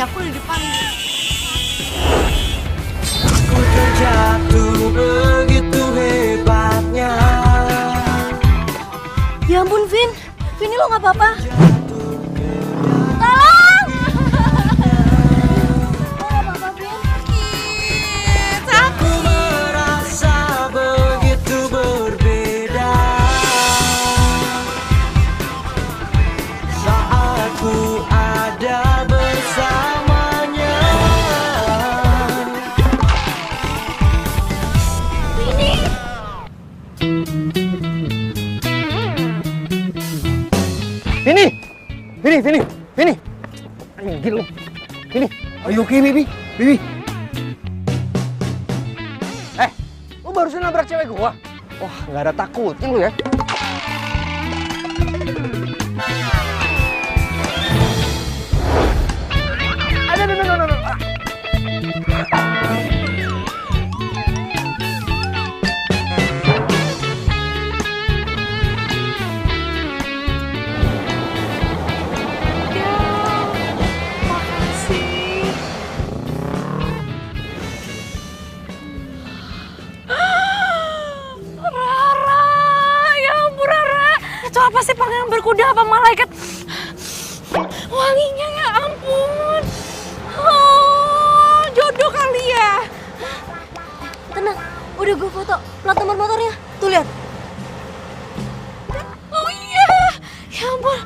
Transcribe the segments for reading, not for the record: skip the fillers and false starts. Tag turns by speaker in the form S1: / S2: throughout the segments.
S1: nih, aku di depan.
S2: Aku terjatuh begitu hebatnya.
S1: Ya ampun, Vin. Vin, lo nggak apa-apa?
S2: Aku merasa begitu berbeda saat ku ada bersamanya.
S3: Vini. Anjir lu. Vini, are you okay, baby? Baby. Lu barusan nabrak cewek gua. Wah, nggak ada takutnya lu ya. Aduh.
S1: Itu apa sih, pangeran berkuda apa malaikat? Wanginya ya ampun. Oh, jodoh kali ya. Tenang, udah gue foto plat nomor motornya. Tuh lihat. Oh iya, ya ampun.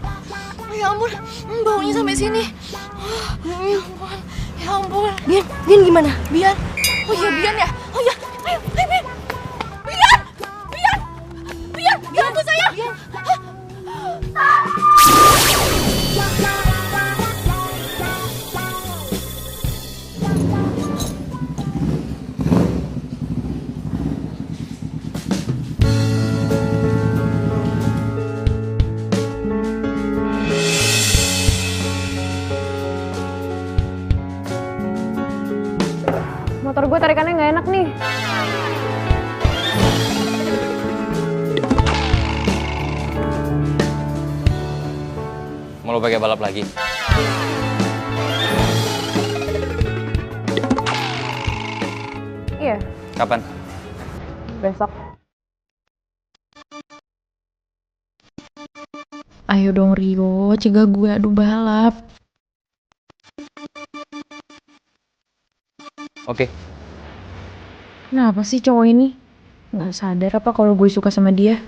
S1: Ya ampun, baunya sampai sini. Ya ampun, ya ampun. Bian gimana? Bian? Oh iya, Bian ya. Oh iya, ayo Bian. Bian, bu sayang.
S4: Motor gue tarikannya nggak enak nih.
S5: Mau lo pakai balap lagi?
S4: Iya,
S5: Kapan?
S4: besok. Ayo dong Rio, cegah gue adu balap.
S5: Oke.
S4: Kenapa sih cowok ini? Nggak sadar apa kalau gue suka sama dia?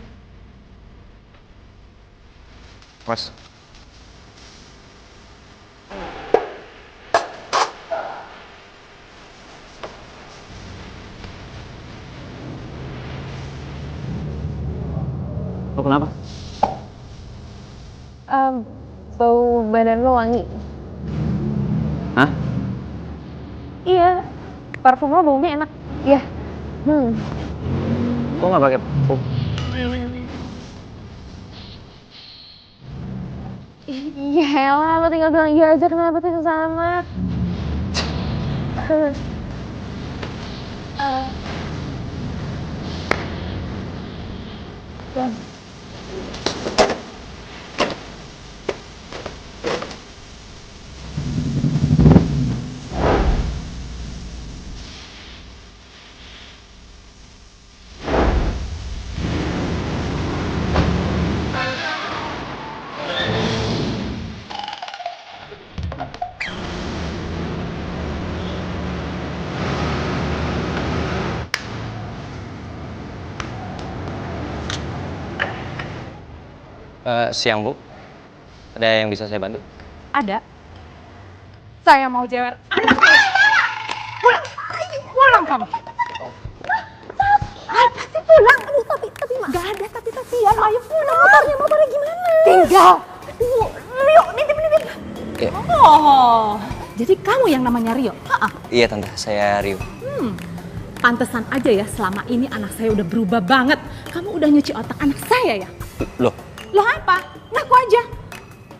S5: Mas. Lo kenapa?
S4: Bau badan lo wangi.
S5: Hah?
S4: Iya, parfum lo baunya enak. Iya.
S5: Kok nggak pakai parfum?
S4: Iya lah, lo tinggal bilang iya aja, kenapa sih sesama?
S5: Siang, Bu. Ada yang bisa saya bantu?
S6: Ada. Saya mau jewer anak saya. Pulang kamu.
S1: Pasti pulang. Aduh, tapi
S6: Gak ada tapi-tapian. Ayo pulang. Motornya gimana?
S1: tinggal.
S6: Rio, nitip.
S5: Oke.
S6: Oh, jadi kamu yang namanya Rio?
S5: Iya, Tante. Saya Rio.
S6: Pantesan aja ya, selama ini anak saya udah berubah banget. Kamu udah nyuci otak anak saya ya?
S5: Loh,
S6: Loh apa? Ngaku aja.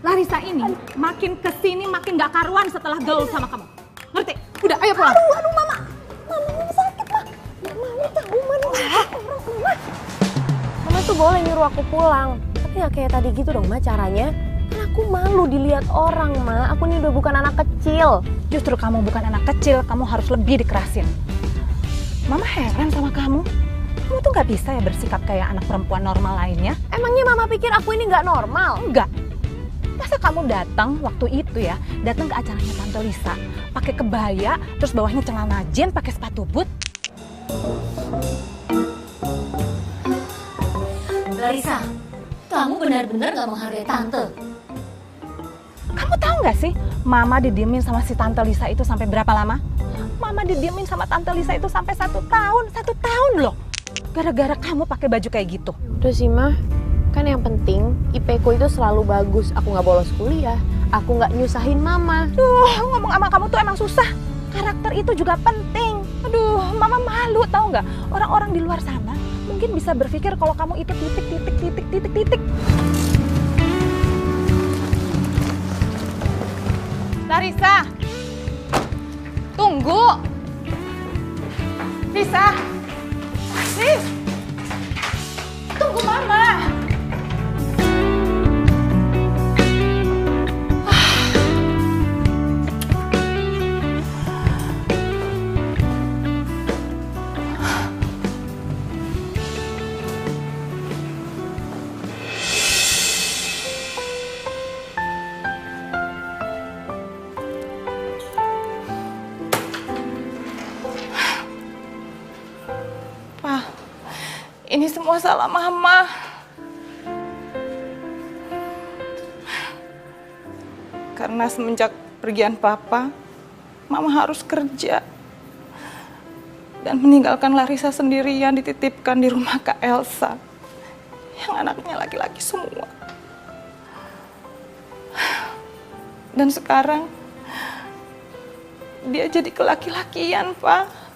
S6: Larissa ini makin kesini makin gak karuan setelah gaul sama kamu. Ngerti? Udah, ayo pulang.
S1: Aduh, Mama. Mama sakit, Ma. Mama tahu, Mama.
S7: Mama tuh boleh nyuruh aku pulang, tapi nggak kayak tadi gitu dong, Ma, caranya. Kan aku
S1: Aku malu dilihat orang, Ma. Aku ini udah bukan anak kecil.
S6: Justru kamu bukan anak kecil, kamu harus lebih dikerasin. Mama heran sama kamu. Kamu tuh nggak bisa ya bersikap kayak anak perempuan normal lainnya?
S1: Emangnya Mama pikir aku ini nggak normal?
S6: Enggak. Masa kamu datang waktu itu ya, datang ke acaranya Tante Lisa, pakai kebaya, terus bawahnya celana jeans, pakai sepatu boot?
S7: Larissa, kamu benar-benar gak menghargai Tante.
S6: Kamu tahu nggak sih, Mama didiemin sama si Tante Lisa itu sampai berapa lama? Mama didiemin sama Tante Lisa itu sampai 1 tahun, 1 tahun loh. Gara-gara kamu pakai baju kayak gitu.
S1: Udah sih, Ma. Kan yang penting IP ku itu selalu bagus. Aku nggak bolos kuliah. Aku nggak nyusahin Mama.
S6: Duh, ngomong sama kamu tuh emang susah. Karakter itu juga penting. Aduh, Mama malu tahu nggak? Orang-orang di luar sana mungkin bisa berpikir kalau kamu itu titik. Larissa, tunggu. Lisa, Lis, tunggu Mama. Ini semua salah Mama. Karena semenjak pergian Papa, Mama harus kerja. Dan meninggalkan Larissa sendirian dititipkan di rumah Kak Elsa. Yang anaknya laki-laki semua. Dan sekarang, dia jadi kelaki-lakian, Pak.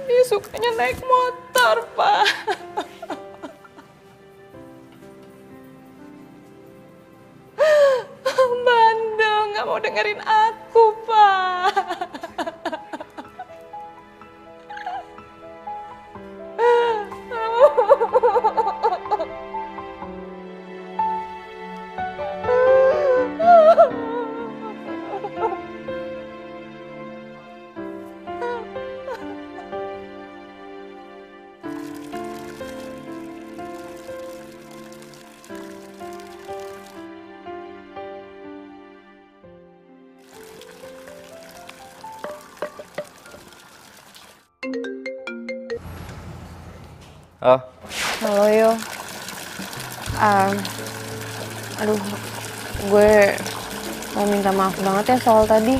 S6: Dia sukanya naik motor, Pak. Bandel, nggak mau dengerin aku, Pak.
S5: Oh,
S1: Halo, Yo. Aduh, gue mau minta maaf banget ya soal tadi.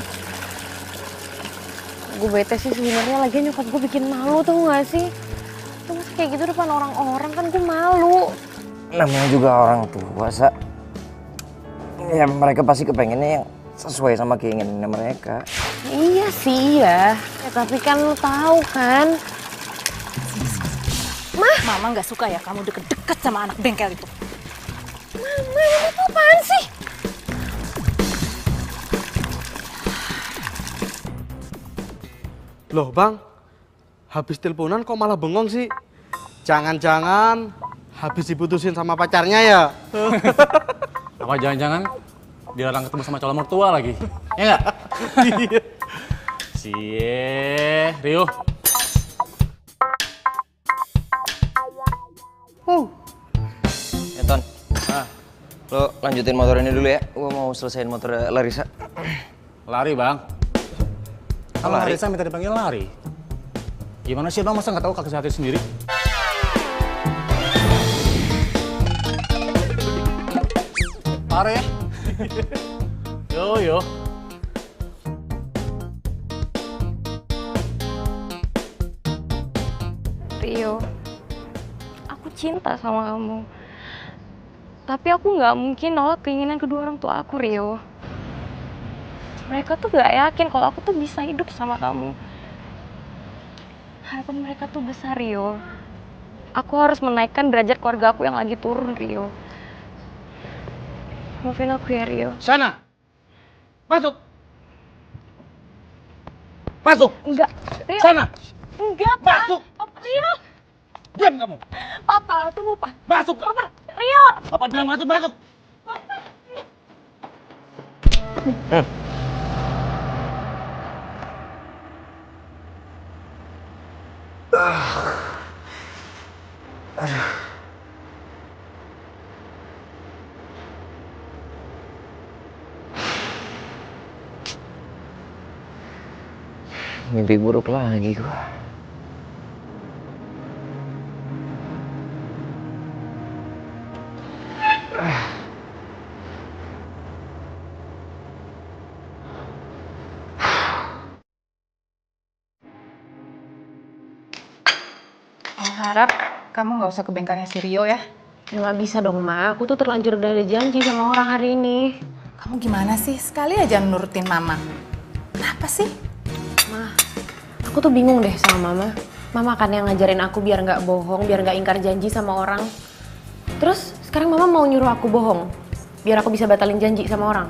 S1: Gue bete sih sebenarnya, lagi nyokap gue bikin malu tuh nggak sih? Tuh masih kayak gitu depan orang-orang, kan gue malu.
S3: Namanya juga orang tua, Sa. Ya mereka pasti kepengennya yang sesuai sama keinginan mereka.
S1: Iya sih, ya. Tapi kan lu tahu kan.
S6: Mama nggak suka ya kamu deket-deket sama anak bengkel itu.
S1: Mama, itu apaan sih?
S8: Loh Bang, habis teleponan kok malah bengong sih? Jangan-jangan habis diputusin sama pacarnya ya?
S9: Apa jangan-jangan dilarang ketemu sama calon mertua lagi? Ya nggak? Cie, Rio.
S5: ya Ton. Lo lanjutin motor ini dulu ya. Gua mau selesaiin motor Larissa.
S9: Lari Bang. Kalau
S5: Lari?
S9: Larissa minta dipanggil lari. Gimana sih Bang, masa nggak tahu kaki hati sendiri? Lari ya? Yo.
S1: Rio, aku cinta sama kamu. Tapi aku nggak mungkin nolak keinginan kedua orang tua aku, Rio. Mereka tuh gak yakin kalau aku tuh bisa hidup sama kamu. Harapan mereka tuh besar, Rio. Aku harus menaikkan derajat keluarga aku yang lagi turun, Rio. Maafin aku ya, Rio.
S8: Sana! Masuk! Masuk!
S1: Enggak, Rio.
S8: Sana!
S1: Enggak, Pak.
S8: Masuk!
S1: Rio.
S9: Diam kamu.
S1: Papa, tunggu, Pak.
S9: Masuk.
S1: Papa, Rio.
S9: Papa bilang masuk.
S3: Mimpi buruk lagi gua.
S6: Harap kamu nggak usah ke bengkelnya si Rio ya.
S4: Ya nggak bisa dong, Ma. Aku tuh terlanjur dari janji sama orang hari ini.
S6: Kamu gimana sih? Sekali aja nurutin Mama. Kenapa sih?
S4: Ma, aku tuh bingung deh sama Mama. Mama kan yang ngajarin aku biar nggak bohong, biar nggak ingkar janji sama orang. Terus sekarang Mama mau nyuruh aku bohong, biar aku bisa batalin janji sama orang.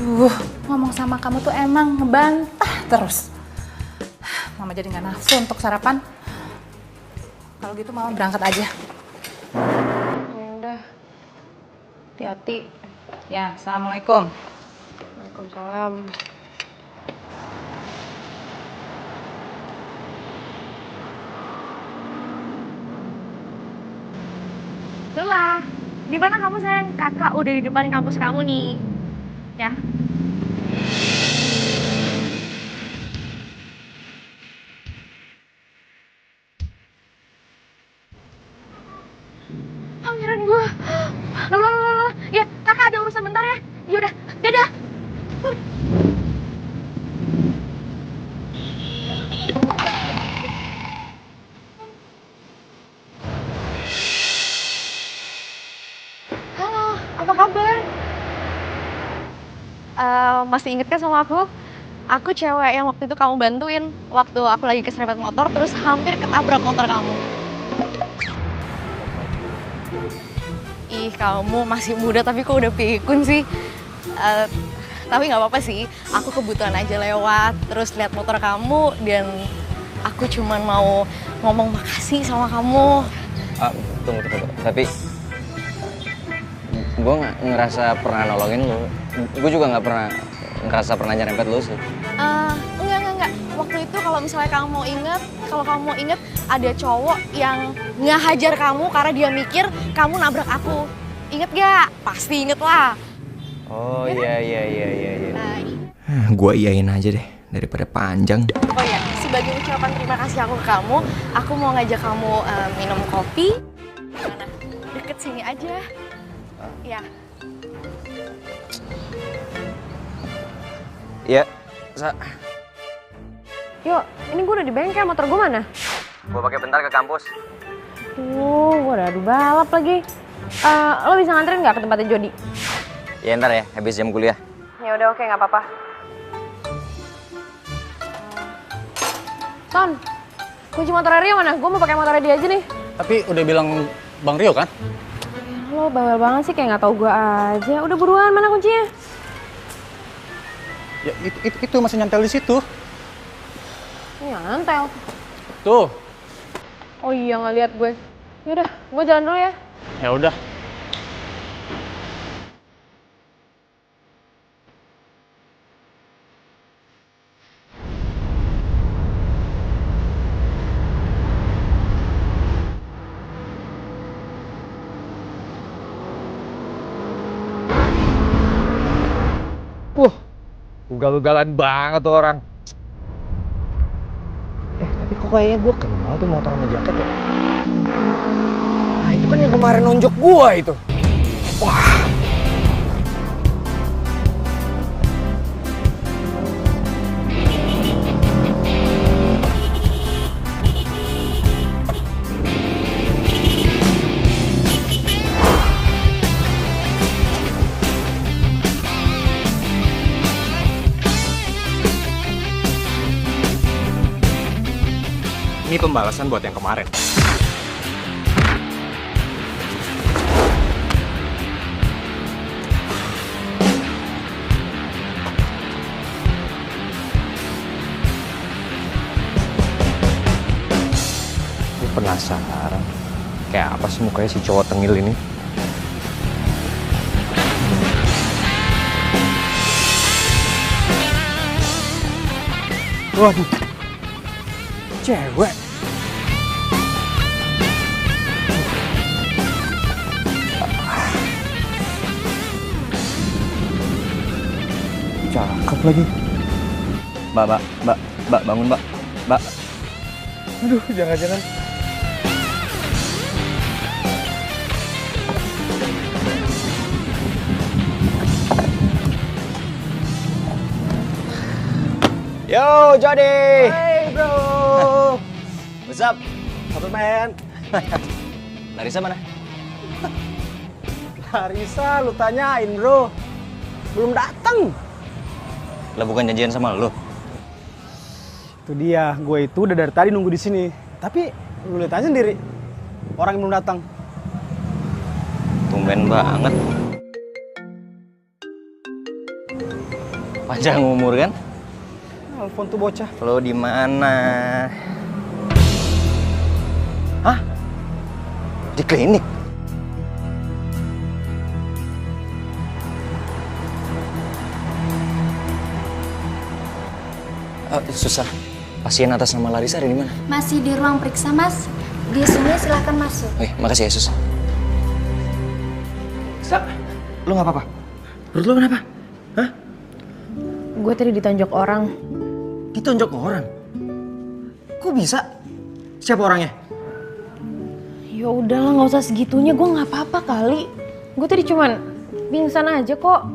S6: Duh, ngomong sama kamu tuh emang ngebantah terus. Mama jadi nggak nafsu untuk sarapan. Kalau gitu Mama berangkat aja.
S4: Ya udah, hati-hati.
S6: Ya, Assalamualaikum.
S4: Waalaikumsalam.
S1: Itulah. Di mana kamu, sayang? Kakak udah di depan kampus kamu nih. Ya. Pangeran gue. Loh. Ya, kakak ada urusan bentar ya. Yaudah, dadah. Halo, apa kabar? Masih inget kan sama aku? Aku cewek yang waktu itu kamu bantuin waktu aku lagi keserempet motor terus hampir ketabrak motor kamu. Ih, kamu masih muda tapi kok udah pikun sih. Tapi nggak apa-apa sih, aku kebetulan aja lewat terus lihat motor kamu dan aku cuman mau ngomong makasih sama kamu.
S5: Tunggu. Tapi gue nggak ngerasa pernah nolongin lo. Gue juga nggak pernah nyerempet lo sih.
S1: Enggak. Waktu itu kalau misalnya kamu mau inget ada cowok yang ngehajar kamu karena dia mikir kamu nabrak aku. Inget gak? Pasti inget lah.
S5: Oh iya.
S1: Nah,
S5: Gue iyain aja deh daripada panjang.
S1: oh ya, sebagai ucapan terima kasih aku ke kamu, aku mau ngajak kamu minum kopi. Gimana? Deket sini aja. Ya.
S5: Iya,
S4: Yuk, ini gue udah di bengkel, motor gue mana?
S5: gue pakai bentar ke kampus.
S4: Gue udah adu balap lagi. Lo bisa nganterin nggak ke tempatnya Jody?
S5: Ya ntar ya, habis jam kuliah.
S4: Ya udah, oke, nggak apa-apa. Ton, kunci motor Rio mana? Gue mau pakai motornya dia aja nih.
S9: Tapi udah bilang Bang Rio kan?
S4: Lo bawel banget sih, kayak nggak tahu gue aja. Udah buruan, mana kuncinya?
S9: Ya itu masih nyantel di situ.
S4: Nyantel.
S9: Tuh.
S4: Oh iya, nggak lihat gue. Yaudah, gue jalan dulu ya.
S9: Ya udah.
S3: Ugal-ugalan banget tuh orang. Tapi kok kayaknya gue kenal tuh motor sama jaket ya. Nah itu kan yang kemarin nonjok gue itu. Wah.
S10: Ini pembalasan buat yang kemarin.
S5: Pokoknya si cowok tengil ini.
S8: Waduh, cewek. Cakep lagi.
S5: Mbak, bangun mbak. Mbak.
S8: Aduh, jangan-jangan.
S5: Yo, Jody.
S8: Hey bro.
S5: What's up?
S8: Apa men?
S5: Larissa mana?
S8: Larissa lu tanyain bro. Belum datang.
S5: Lah bukan janjian sama lu.
S8: Itu dia, gue itu udah dari tadi nunggu di sini. Tapi lu lihat aja sendiri, orang yang belum datang.
S5: Tumben banget. Panjang umur kan?
S8: Telepon tuh bocah.
S5: Lo di mana? Hah? Di klinik? Susah. Pasien atas nama Larissa ada di mana?
S11: Masih di ruang periksa, Mas. Di sini silahkan masuk.
S5: Makasih ya, Sus. Lu nggak apa-apa? Perut lu kenapa? Hah?
S4: Gue tadi ditonjok orang.
S5: Ditonjok orang? Kok bisa? Siapa orangnya?
S4: Ya udahlah, nggak usah segitunya. Gue nggak apa-apa kali. Gue tadi cuman pingsan aja kok.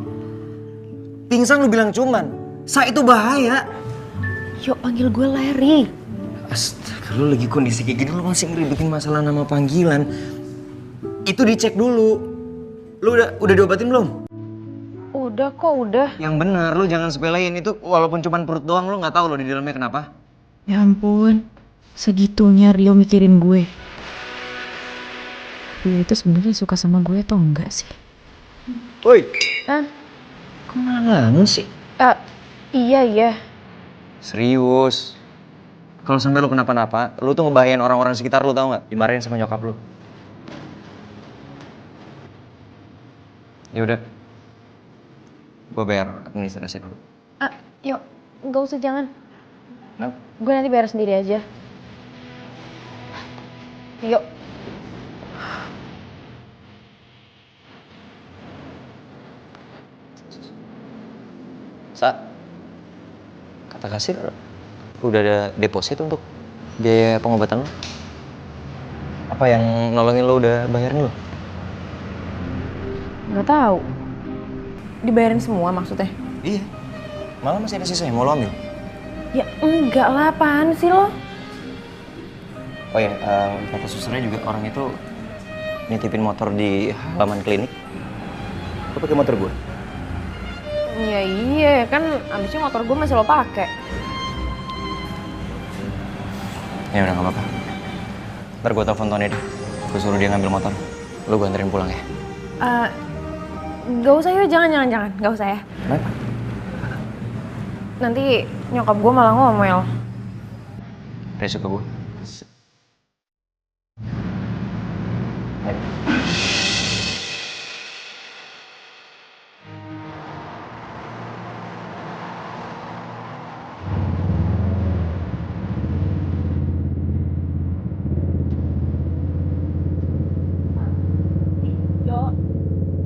S5: Pingsan lu bilang cuman? Sa itu bahaya.
S4: Yuk panggil gue Larry.
S5: Astaga, lu lagi kondisi kayak gini lu masih ngeribetin masalah nama panggilan. Itu dicek dulu. Lu udah diobatin belum?
S4: Udah kok, udah.
S5: Yang bener, lu jangan sepelein itu. Walaupun cuman perut doang, lu nggak tahu lo di dalamnya kenapa.
S12: Ya ampun, segitunya Rio mikirin gue. Rio itu sebenarnya suka sama gue atau enggak sih?
S5: Woi.
S4: Hah?
S5: Kok ngalamun sih?
S4: Iya.
S5: Serius. Kalau sampai lu kenapa-napa, lu tuh ngebahayain orang-orang sekitar lu, tau nggak? Dimarahin sama nyokap lu. Ya udah. Gua bayar administrasi dulu.
S4: Yuk, nggak usah, jangan.
S5: Kenapa?
S4: Gue nanti bayar sendiri aja. Yuk.
S5: Kata kasir udah ada deposit untuk biaya pengobatan lo. Apa yang nolongin lo udah bayarin lo?
S4: Nggak tahu. Dibayarin semua maksudnya?
S5: Iya. Malah masih ada sisanya, mau lo ambil?
S4: Ya enggak lah, apaan sih lo?
S5: Oh ya, kata susternya juga orang itu nitipin motor di halaman klinik. Lo pakai motor gue?
S4: Iya, kan abisnya motor gue masih lo pakai.
S5: Ya udah nggak apa-apa. Ntar gue telepon Tony deh. Gue suruh dia ngambil motor. Lo gue anterin pulang ya.
S4: Gak usah yuk, jangan. Gak usah ya.
S5: Kenapa?
S4: Nanti nyokap gue malah ngomel.
S5: Resiko gue.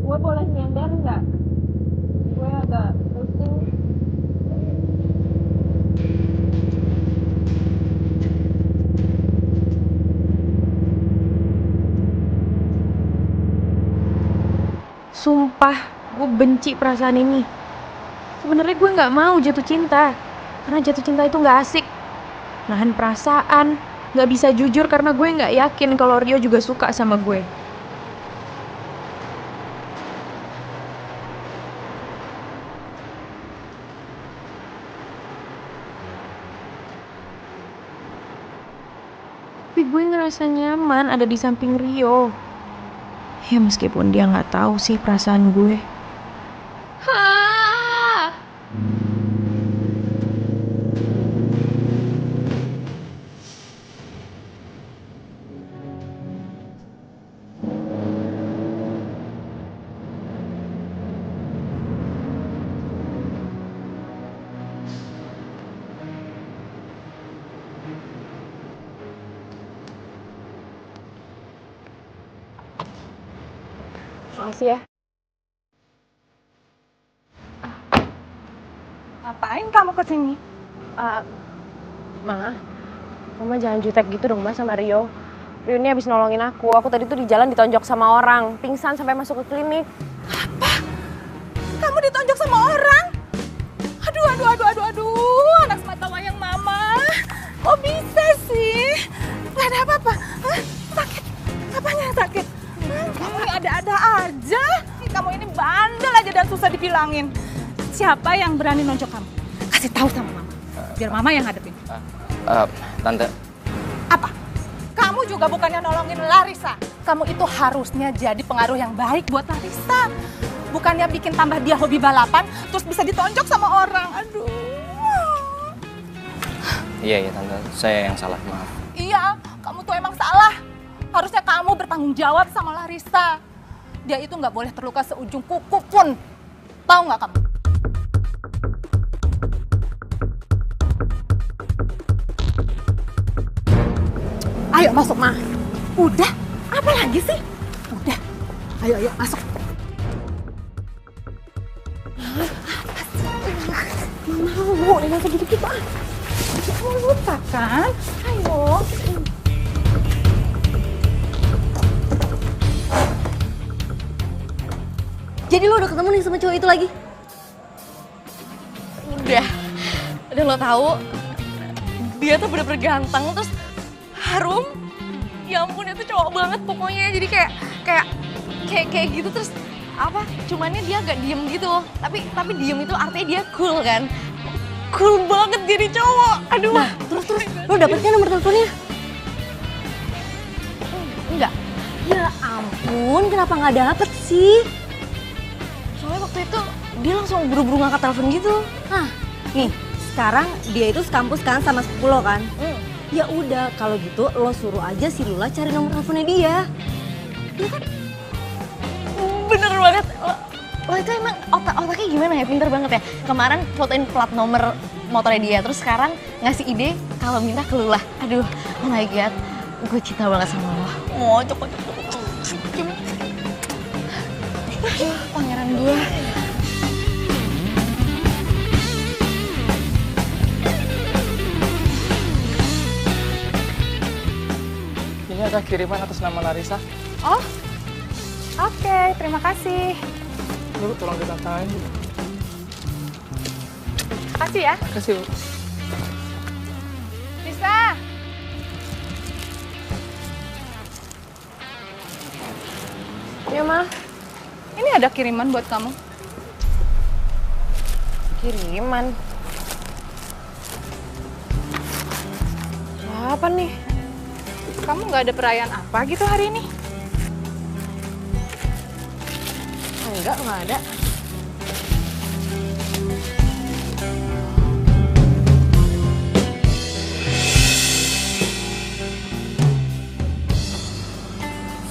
S4: Gue boleh nyender nggak? Gue agak pusing. Sumpah, gue benci perasaan ini. Sebenarnya gue nggak mau jatuh cinta, karena jatuh cinta itu nggak asik. Nahan perasaan, nggak bisa jujur karena gue nggak yakin kalau Rio juga suka sama gue. Tapi gue ngerasa nyaman ada di samping Rio. Ya meskipun dia nggak tahu sih perasaan gue. Makasih ya.
S6: Ngapain kamu kesini?
S4: Mama jangan jutek gitu dong Mas sama Rio. Rio ini habis nolongin aku. Aku tadi tuh di jalan ditonjok sama orang, pingsan sampai masuk ke klinik.
S6: Kamu ditonjok sama orang? Aduh, anak semata wayang mama. Kok bisa sih? Gak ada apa-apa. Hah? Sakit? Apanya yang sakit? Kamu ini ada-ada aja. Kamu ini bandel aja dan susah dibilangin. Siapa yang berani nonjok kamu? Kasih tahu sama mama. Biar mama yang hadepin.
S5: Tante.
S6: Apa? Kamu juga bukannya nolongin Larissa. Kamu itu harusnya jadi pengaruh yang baik buat Larissa. Bukannya bikin tambah dia hobi balapan, terus bisa ditonjok sama orang. Aduh.
S5: Iya Tante, saya yang salah, maaf.
S6: Iya, kamu tuh emang salah. Harusnya kamu bertanggung jawab sama Larissa. Dia itu nggak boleh terluka seujung kuku pun. Tahu nggak kamu? Ayo masuk, Ma. Udah, apa lagi sih? Udah, ayo masuk. Mama, ini masuk dikit, Pak. Kamu lupa kan? Ayo.
S1: Jadi lo udah ketemu nih sama cowok itu lagi? Udah lo tahu dia tuh bener-bener ganteng terus harum. Ya ampun itu cowok banget pokoknya. Jadi kayak gitu terus apa? Cumannya dia agak diem gitu. Tapi diem itu artinya dia cool kan? Cool banget jadi cowok. Aduh. Nah, terus lo dapet kan nomor teleponnya? Enggak. Ya ampun, kenapa nggak dapet sih? Soalnya waktu itu dia langsung buru-buru ngangkat telepon gitu. Nah, nih sekarang dia itu sekampus kan sama sepupu lo kan? Ya udah kalau gitu lo suruh aja si Lula cari nomor teleponnya dia. Ya kan? Bener banget. Lo itu emang otaknya gimana ya? Pinter banget ya. Kemarin fotoin plat nomor motornya dia, terus sekarang ngasih ide kalau minta ke Lula. Aduh, oh my god, gue cinta banget sama lo. Oh, cok. Pangeran gue.
S13: Ini ada kiriman atas nama Larissa.
S6: Oh, oke, terima kasih.
S13: Dulu tolong ditandain.
S6: Makasih ya.
S13: Makasih, Bu.
S6: Bisa.
S4: Ya, Ma.
S6: Ini ada kiriman buat kamu.
S4: Kiriman? Apa nih?
S6: Kamu nggak ada perayaan apa gitu hari ini?
S4: Enggak ada.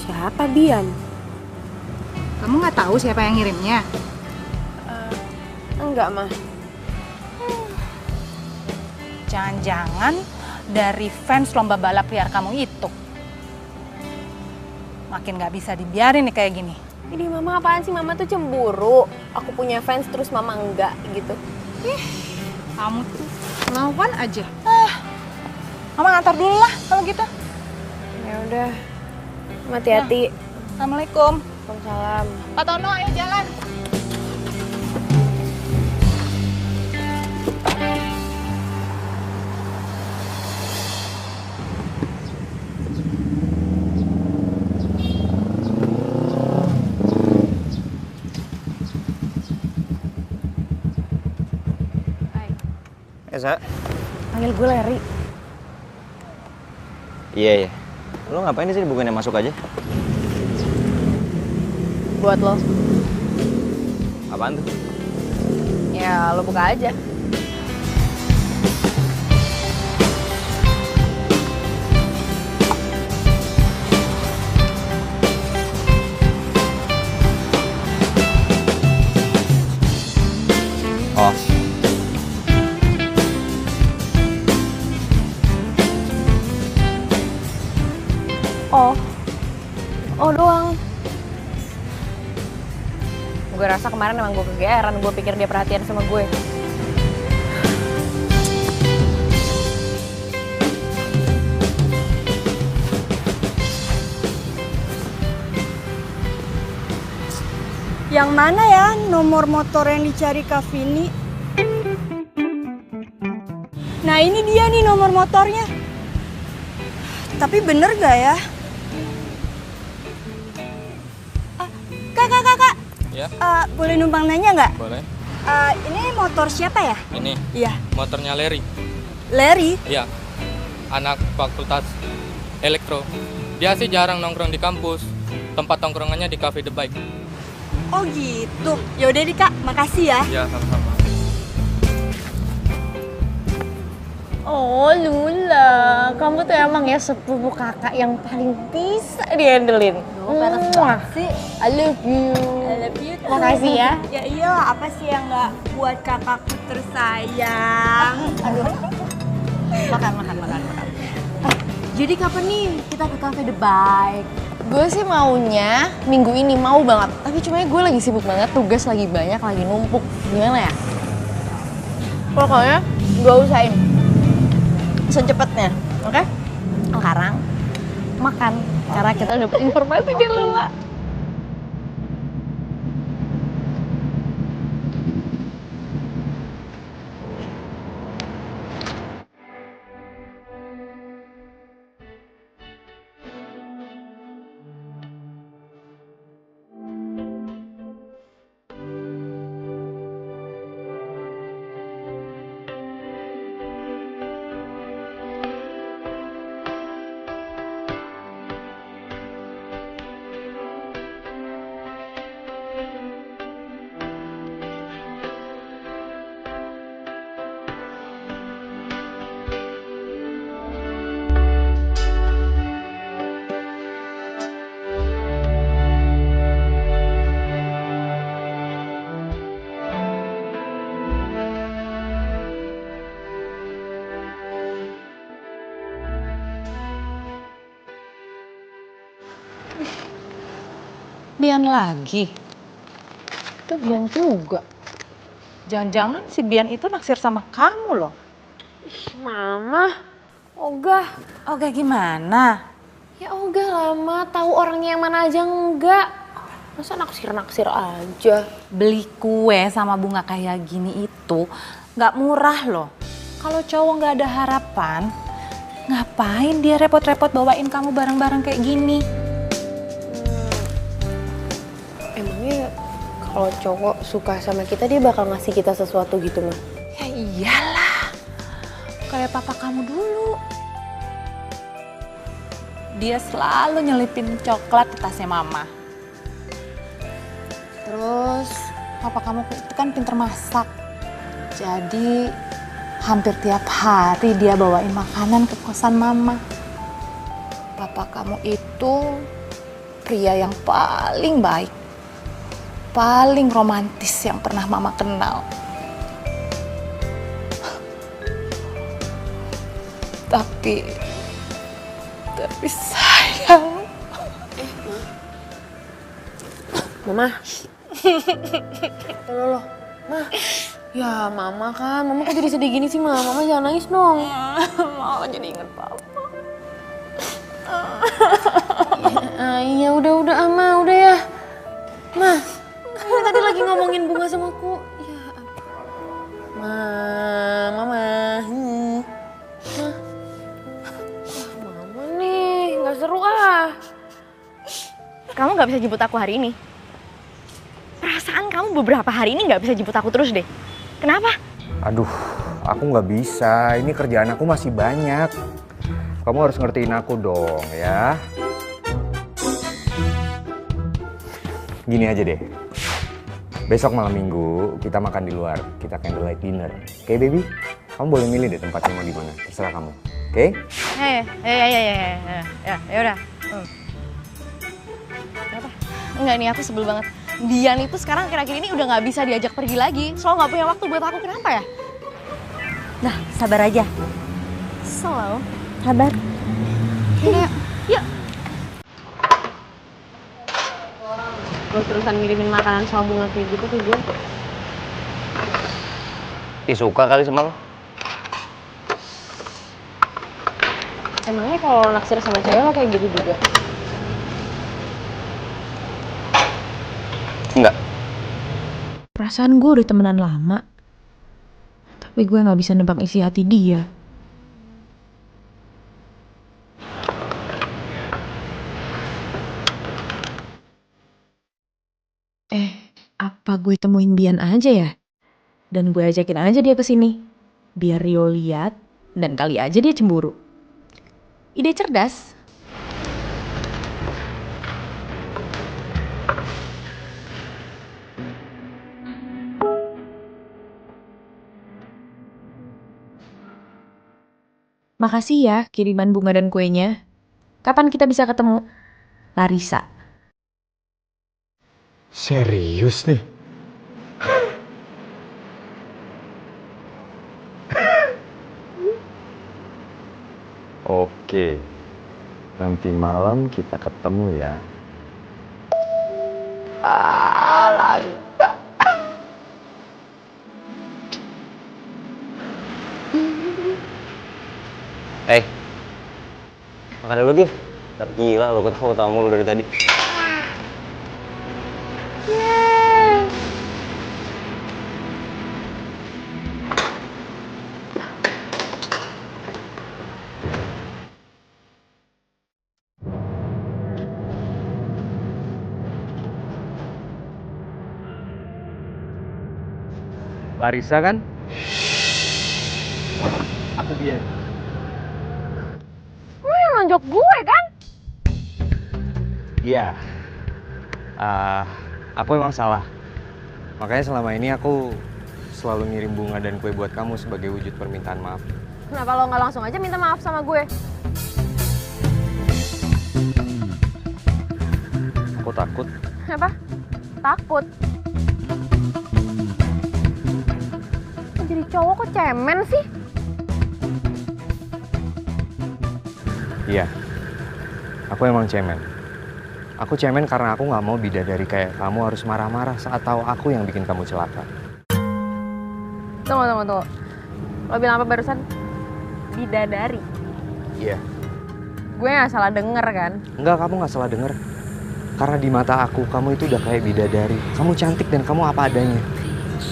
S4: Siapa Bian?
S6: Kamu nggak tahu siapa yang ngirimnya?
S4: Enggak, Ma.
S6: Jangan-jangan dari fans lomba balap liar kamu itu. Makin nggak bisa dibiarin nih kayak gini.
S4: Ini Mama apaan sih? Mama tuh cemburu. Aku punya fans terus Mama enggak gitu.
S6: Kamu tuh lawan aja. Mama ngantor dulu lah kalau gitu.
S4: Ya udah. Hati-hati.
S6: Assalamualaikum.
S4: Waalaikumsalam.
S6: Pak Tono, ayo jalan.
S5: Esa?
S4: Panggil gue Larry.
S5: Iya. Lo ngapain di sini? Bukannya masuk aja?
S4: Buat lo.
S5: Apaan tuh?
S4: Ya, lo buka aja.
S5: Oh.
S4: Oh doang. Gue rasa kemarin emang gue kegeeran, gue pikir dia perhatian sama gue.
S14: Yang mana ya nomor motor yang dicari Kak Vini? Nah ini dia nih nomor motornya. Tapi bener gak ya? Kak.
S13: Ya?
S14: Boleh numpang nanya nggak?
S13: Boleh.
S14: Ini motor siapa ya?
S13: Ini?
S14: Iya.
S13: Motornya Larry.
S14: Larry?
S13: Iya. Anak fakultas elektro. Dia sih jarang nongkrong di kampus. Tempat nongkrongannya di Cafe The Bike.
S14: Oh gitu. Yaudah deh Kak, makasih ya.
S13: Ya, sama-sama.
S4: Oh Lula, kamu tuh emang ya sepupu kakak yang paling bisa dihandelin.
S14: Peres banget sih.
S4: I love you.
S14: I love you too.
S4: Makasih ya.
S14: Ya iyalah, apa sih yang nggak buat kakakku tersayang? Aduh. Makan.
S4: Jadi kapan nih kita ke Cafe The Bike? Gue sih maunya minggu ini, mau banget. Tapi cuma gue lagi sibuk banget, tugas lagi banyak, lagi numpuk. Gimana ya? Pokoknya gue usahain secepatnya, oke? Sekarang makan, karena kita dapet informasi dari Lula.
S6: Bian lagi?
S4: Itu Bian juga.
S6: Jangan-jangan si Bian itu naksir sama kamu loh.
S4: Mama, ogah.
S6: Ogah gimana?
S4: Ya ogah lama, tahu orangnya yang mana aja enggak. Masa naksir-naksir aja.
S6: Beli kue sama bunga kayak gini itu nggak murah loh. Kalau cowok nggak ada harapan, ngapain dia repot-repot bawain kamu barang-barang kayak gini?
S4: Emangnya kalau cowok suka sama kita dia bakal ngasih kita sesuatu gitu mah?
S6: Ya iyalah, kayak papa kamu dulu. Dia selalu nyelipin coklat di tasnya mama. Terus papa kamu itu kan pinter masak. Jadi hampir tiap hari dia bawain makanan ke kosan mama. Papa kamu itu pria yang paling baik, paling romantis yang pernah mama kenal. Tapi sayang.
S4: Mama. Loh, Ma. Ya mama kan, mama kok jadi sedih gini sih Ma? Mama jangan nangis dong.
S6: Mama jadi inget papa.
S4: Iya udah Ma, udah ya. Ma, kamu tadi lagi ngomongin bunga sama aku. Ya Mama. Ma. Mama nih, nggak seru ah. Kamu nggak bisa jemput aku hari ini? Perasaan kamu beberapa hari ini nggak bisa jemput aku terus deh. Kenapa?
S3: Aduh, aku nggak bisa. Ini kerjaan aku masih banyak. Kamu harus ngertiin aku dong ya. Gini aja deh. Besok malam minggu kita makan di luar. Kita candlelight dinner. Oke, baby? Kamu boleh milih deh tempatnya mau di mana. Terserah kamu. Oke?
S4: Ya udah. Kenapa? Enggak nih, aku sebel banget. Dian itu sekarang kira-kira ini udah nggak bisa diajak pergi lagi. Soalnya nggak punya waktu buat aku. Kenapa ya?
S14: Nah, sabar aja.
S4: Slow.
S14: Sabar.
S4: Yuk. terus-terusan ngirimin makanan sama bunga kayak gitu ke gue.
S5: Ih, suka kali sama lo.
S4: Emangnya kalau naksir sama cewek lo kayak gitu juga?
S5: Enggak.
S12: Perasaan gue udah temenan lama. Tapi gue gak bisa nebak isi hati dia. Apa gue temuin Bian aja ya? Dan gue ajakin aja dia ke sini. Biar Rio lihat dan kali aja dia cemburu. Ide cerdas. Makasih ya kiriman bunga dan kuenya. Kapan kita bisa ketemu? Larissa.
S3: Serius nih? Oke, nanti malam kita ketemu ya.
S5: Larissa. Makan dulu, Gif. Gila, lo ketawa tamu lo dari tadi.
S3: Larissa kan? Aku Bian.
S4: Lo yang nonjok gue kan?
S3: Iya. Aku emang salah. Makanya selama ini aku selalu ngirim bunga dan kue buat kamu sebagai wujud permintaan maaf.
S4: Kenapa lo nggak langsung aja minta maaf sama gue?
S3: Aku takut.
S4: Apa? Takut? Jadi cowok kok cemen sih?
S3: Iya. Aku emang cemen. Aku cemen karena aku nggak mau bidadari kayak kamu harus marah-marah saat tahu aku yang bikin kamu celaka.
S4: Tunggu. Lo bilang apa barusan? Bidadari?
S3: Iya.
S4: Gue nggak salah denger kan?
S3: Enggak, kamu nggak salah denger. Karena di mata aku, kamu itu udah kayak bidadari. Kamu cantik dan kamu apa adanya.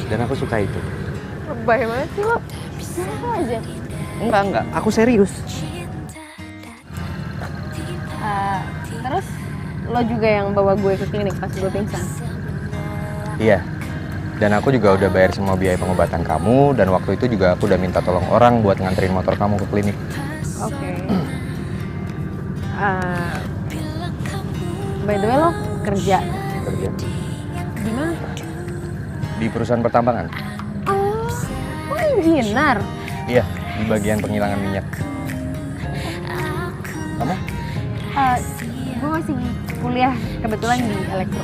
S3: Dan aku suka itu.
S4: Lebay banget sih lo. Bisa aja.
S3: Enggak. Aku serius.
S4: Terus lo juga yang bawa gue ke klinik pas gue pingsan?
S3: Iya. Dan aku juga udah bayar semua biaya pengobatan kamu. Dan waktu itu juga aku udah minta tolong orang buat nganterin motor kamu ke klinik.
S4: Oke. By the way lo kerja?
S3: Kerja.
S4: Di mana?
S3: Di perusahaan pertambangan.
S4: Oh, engineer?
S3: Iya, di bagian penghilangan minyak. Kamu?
S4: Gue masih kuliah kebetulan di elektro.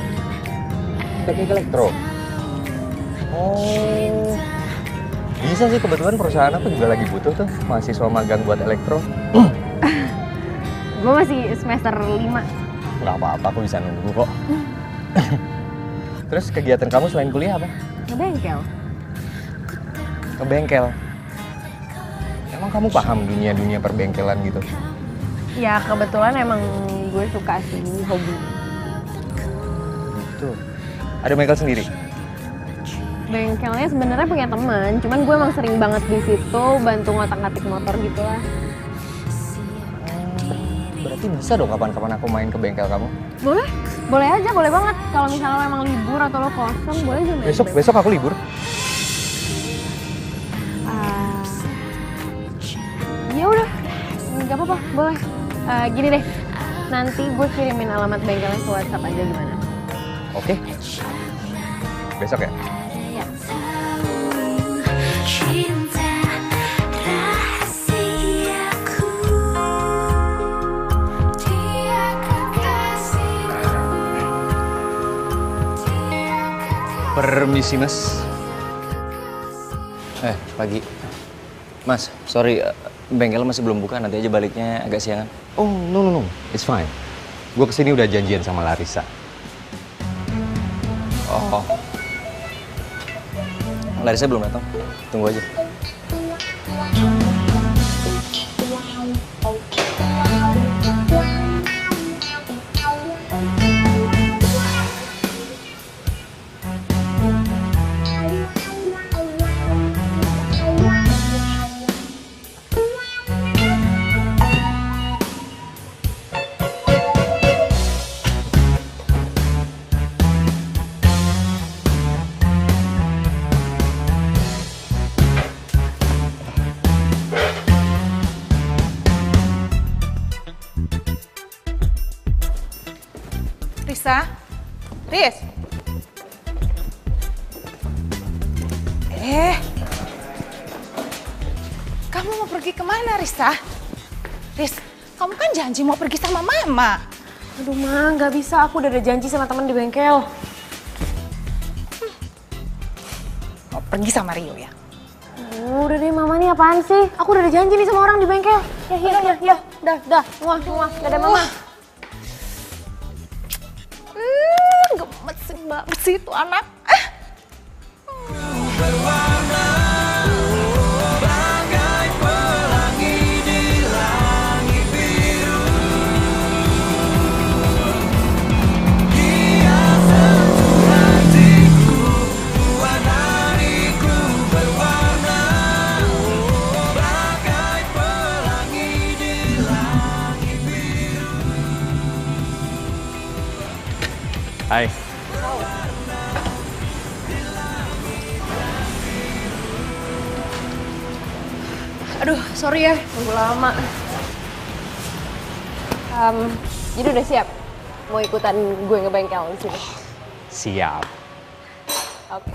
S3: Teknik elektro? Oh, bisa sih, kebetulan perusahaan aku juga lagi butuh tuh mahasiswa magang buat elektro.
S4: Gue masih semester 5.
S3: Nggak apa-apa, aku bisa nunggu kok. Terus kegiatan kamu selain kuliah apa?
S4: Ngebengkel.
S3: Ngebengkel? Emang kamu paham dunia perbengkelan gitu?
S4: Ya kebetulan emang gue suka sih, hobi.
S3: Gitu. Ada bengkel sendiri?
S4: Bengkelnya sebenarnya punya teman, cuman gue emang sering banget di situ bantu ngotak-ngatik motor gitulah.
S3: Berarti bisa dong kapan-kapan aku main ke bengkel kamu?
S4: Boleh aja, boleh banget. Kalau misalnya lo emang libur atau lo kosong, boleh aja main.
S3: Besok aku libur.
S4: Ya udah, nggak apa-apa, boleh. Gini deh, nanti gue kirimin alamat bengkelnya ke WhatsApp aja gimana?
S3: Oke. Besok ya?
S4: Iya.
S3: Permisi, Mas.
S5: Pagi. Mas, sorry, bengkel masih belum buka, nanti aja baliknya agak siangan.
S3: Oh, no. It's fine. Gue kesini udah janjian sama Larissa.
S5: Oh. Larissa belum datang. Tunggu aja.
S6: Risa? Riz? Kamu mau pergi kemana, Risa? Riz, kamu kan janji mau pergi sama Mama.
S4: Aduh Ma, nggak bisa. Aku udah ada janji sama teman di bengkel.
S6: Mau pergi sama Rio ya?
S4: Udah deh Mama, nih apaan sih? Aku udah ada janji nih sama orang di bengkel. Ya. Dah. Muah. Dadah Mama.
S6: Gemesin banget sih itu anak.
S2: Bagai pelangi di langit biru, dia sentuh hatiku, buat hariku berwarna. Bagai pelangi di langit biru.
S3: Hai.
S4: Aduh, sorry ya, nunggu lama. Jadi udah siap? Mau ikutan gue ngebengkel di sini?
S3: Siap.
S4: Oke.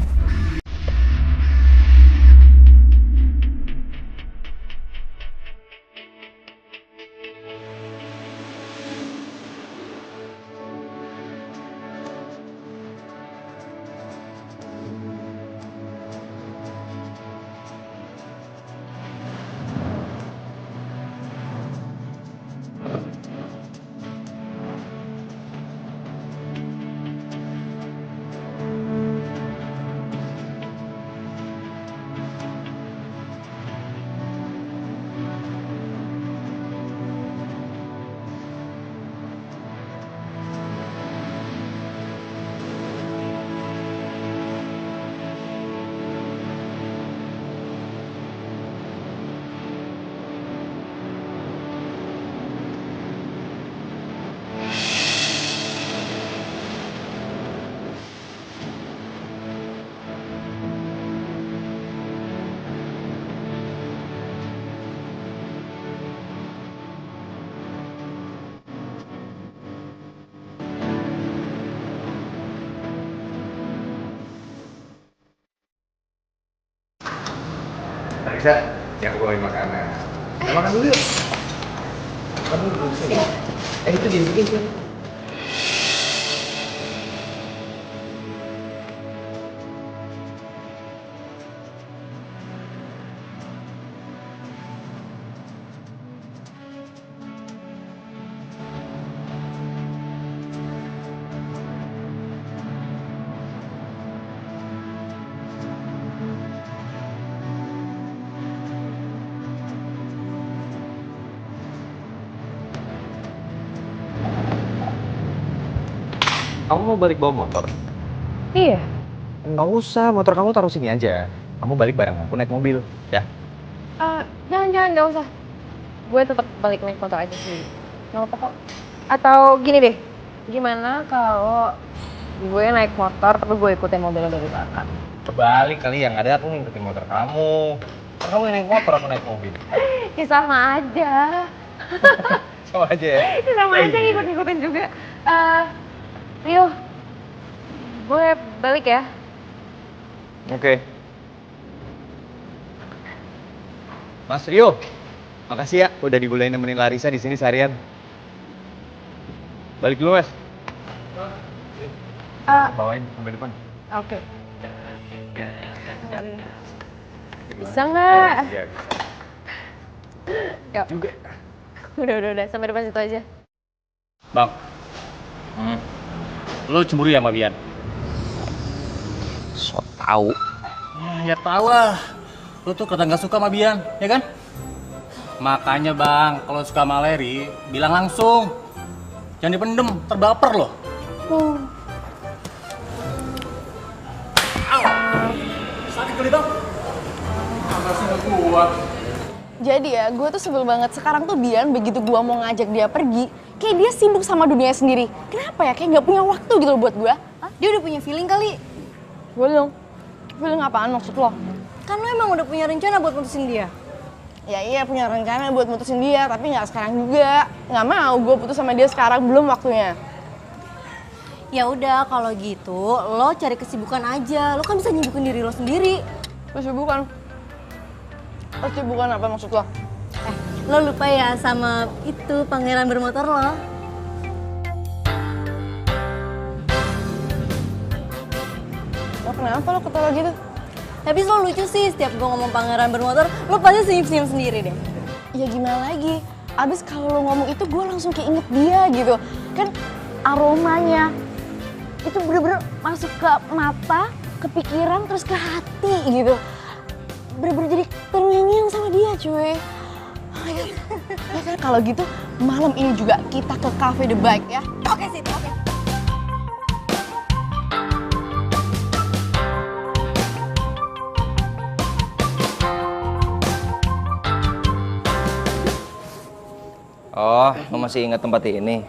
S3: Larissa, yang aku bawain makanan. Makan dulu yuk. Kamu duduk sini. Itu dibikin sih.
S5: Kamu mau balik bawa motor?
S4: Iya.
S5: Nggak usah, motor kamu taruh sini aja. Kamu balik bareng aku naik mobil, ya?
S4: Jangan, nggak usah. Gue tetap balik naik motor aja sendiri. Nggak apa-apa kok. Atau gini deh, gimana kalau gue naik motor tapi gue ikutin mobilnya dari belakang?
S5: Balik kali, yang ada aku ngikutin motor kamu. Ntar kamu yang naik motor, aku naik mobil.
S4: Ya sama aja.
S5: Sama aja ya?
S4: Ya sama aja, ngikut-ngikutin juga. Rio, gue balik ya.
S5: Oke. Mas Rio, makasih ya udah dibolehin nemenin Larissa di sini seharian. Balik dulu, Mas. Bawain sampai depan.
S4: Oke. Bisa nggak?
S3: Iya.
S4: Yuk.
S3: Juga.
S4: Udah, sampai depan situ aja.
S9: Bang, lo cemburu ya sama Bian?
S5: So tau.
S9: Ya tau lah. Lu tuh kata nggak suka sama Bian, ya kan? Makanya bang, kalau suka sama Larry, bilang langsung. Jangan dipendem, terbaper loh. Sakit kali dong. Makasih nggak kuat.
S1: Jadi ya, gue tuh sebel banget. Sekarang tuh Bian begitu gue mau ngajak dia pergi, kayak dia sibuk sama dunia sendiri. Kenapa ya? Kayak nggak punya waktu gitu loh buat gue.
S7: Dia udah punya feeling kali.
S1: Belum. Feeling apaan maksud lo?
S7: Kan lo emang udah punya rencana buat putusin dia.
S1: Ya iya punya rencana buat mutusin dia, tapi nggak sekarang juga. Nggak mau gue putus sama dia sekarang, belum waktunya.
S7: Ya udah kalau gitu lo cari kesibukan aja. Lo kan bisa nyibukin diri lo sendiri.
S1: Kesibukan? Kesibukan apa maksud lo?
S7: Lo lupa ya sama itu pangeran bermotor lo.
S1: Lo kenapa lo ketawa gitu?
S7: Tapi lo lucu sih, setiap gue ngomong pangeran bermotor, lo pasti senyum-senyum sendiri deh.
S1: Ya gimana lagi? Abis kalau lo ngomong itu gue langsung keinget dia gitu. Kan aromanya itu bener-bener masuk ke mata, ke pikiran, terus ke hati gitu. Bener-bener jadi terngiang sama dia cuy. Ya kan kalau gitu malam ini juga kita ke Cafe The Bike ya.
S7: Oke sih, oke.
S5: Oh, lo masih ingat tempat ini?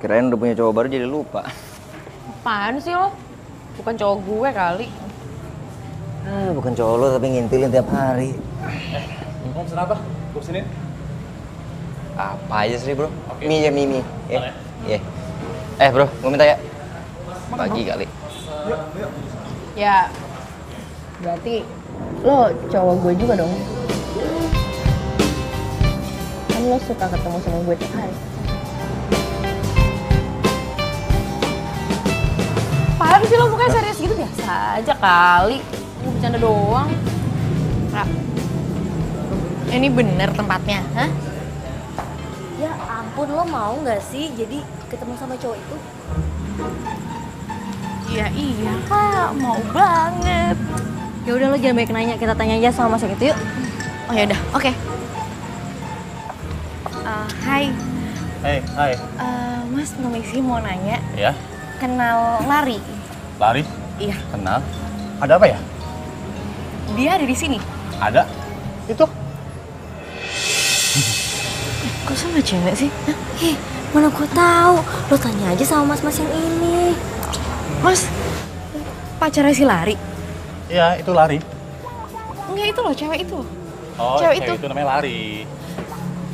S5: Kirain udah punya cowok baru jadi lupa.
S4: Apaan sih lo? Bukan cowok gue kali.
S5: Bukan cowok lo tapi ngintilin tiap hari.
S9: Mau pesen apa? Gue pesenin.
S5: Apa aja sih bro?
S9: Oke.
S5: Mie ya mie. Iya. Bro, gue minta ya. Pagi kali.
S4: Ya, berarti lo cowok gue juga dong. Kan lo suka ketemu sama gue tiap hari. Apaan sih lo mukanya serius gitu? Biasa aja kali. Ini bercanda doang. Nah, ini bener tempatnya, hah?
S7: Ya ampun, lo mau nggak sih jadi ketemu sama cowok itu?
S1: Iya kak, mau banget.
S7: Ya udah lo jangan banyak nanya, kita tanya aja sama mas yang itu yuk.
S1: Oh ya udah, oke. Hai.
S9: Hai.
S1: Mas permisi mau nanya.
S9: Ya.
S1: Kenal Lari?
S9: Lari?
S1: Iya.
S9: Kenal. Ada apa ya?
S1: Dia ada di sini.
S9: Ada. Itu.
S1: Kok sama cewek sih?
S7: Mana gue tahu. Lo tanya aja sama mas-mas yang ini.
S1: Mas, pacarnya si Lari?
S9: Iya, itu Lari.
S1: Enggak, itu loh, cewek itu.
S9: Oh,
S1: Cewek
S9: itu namanya Lari.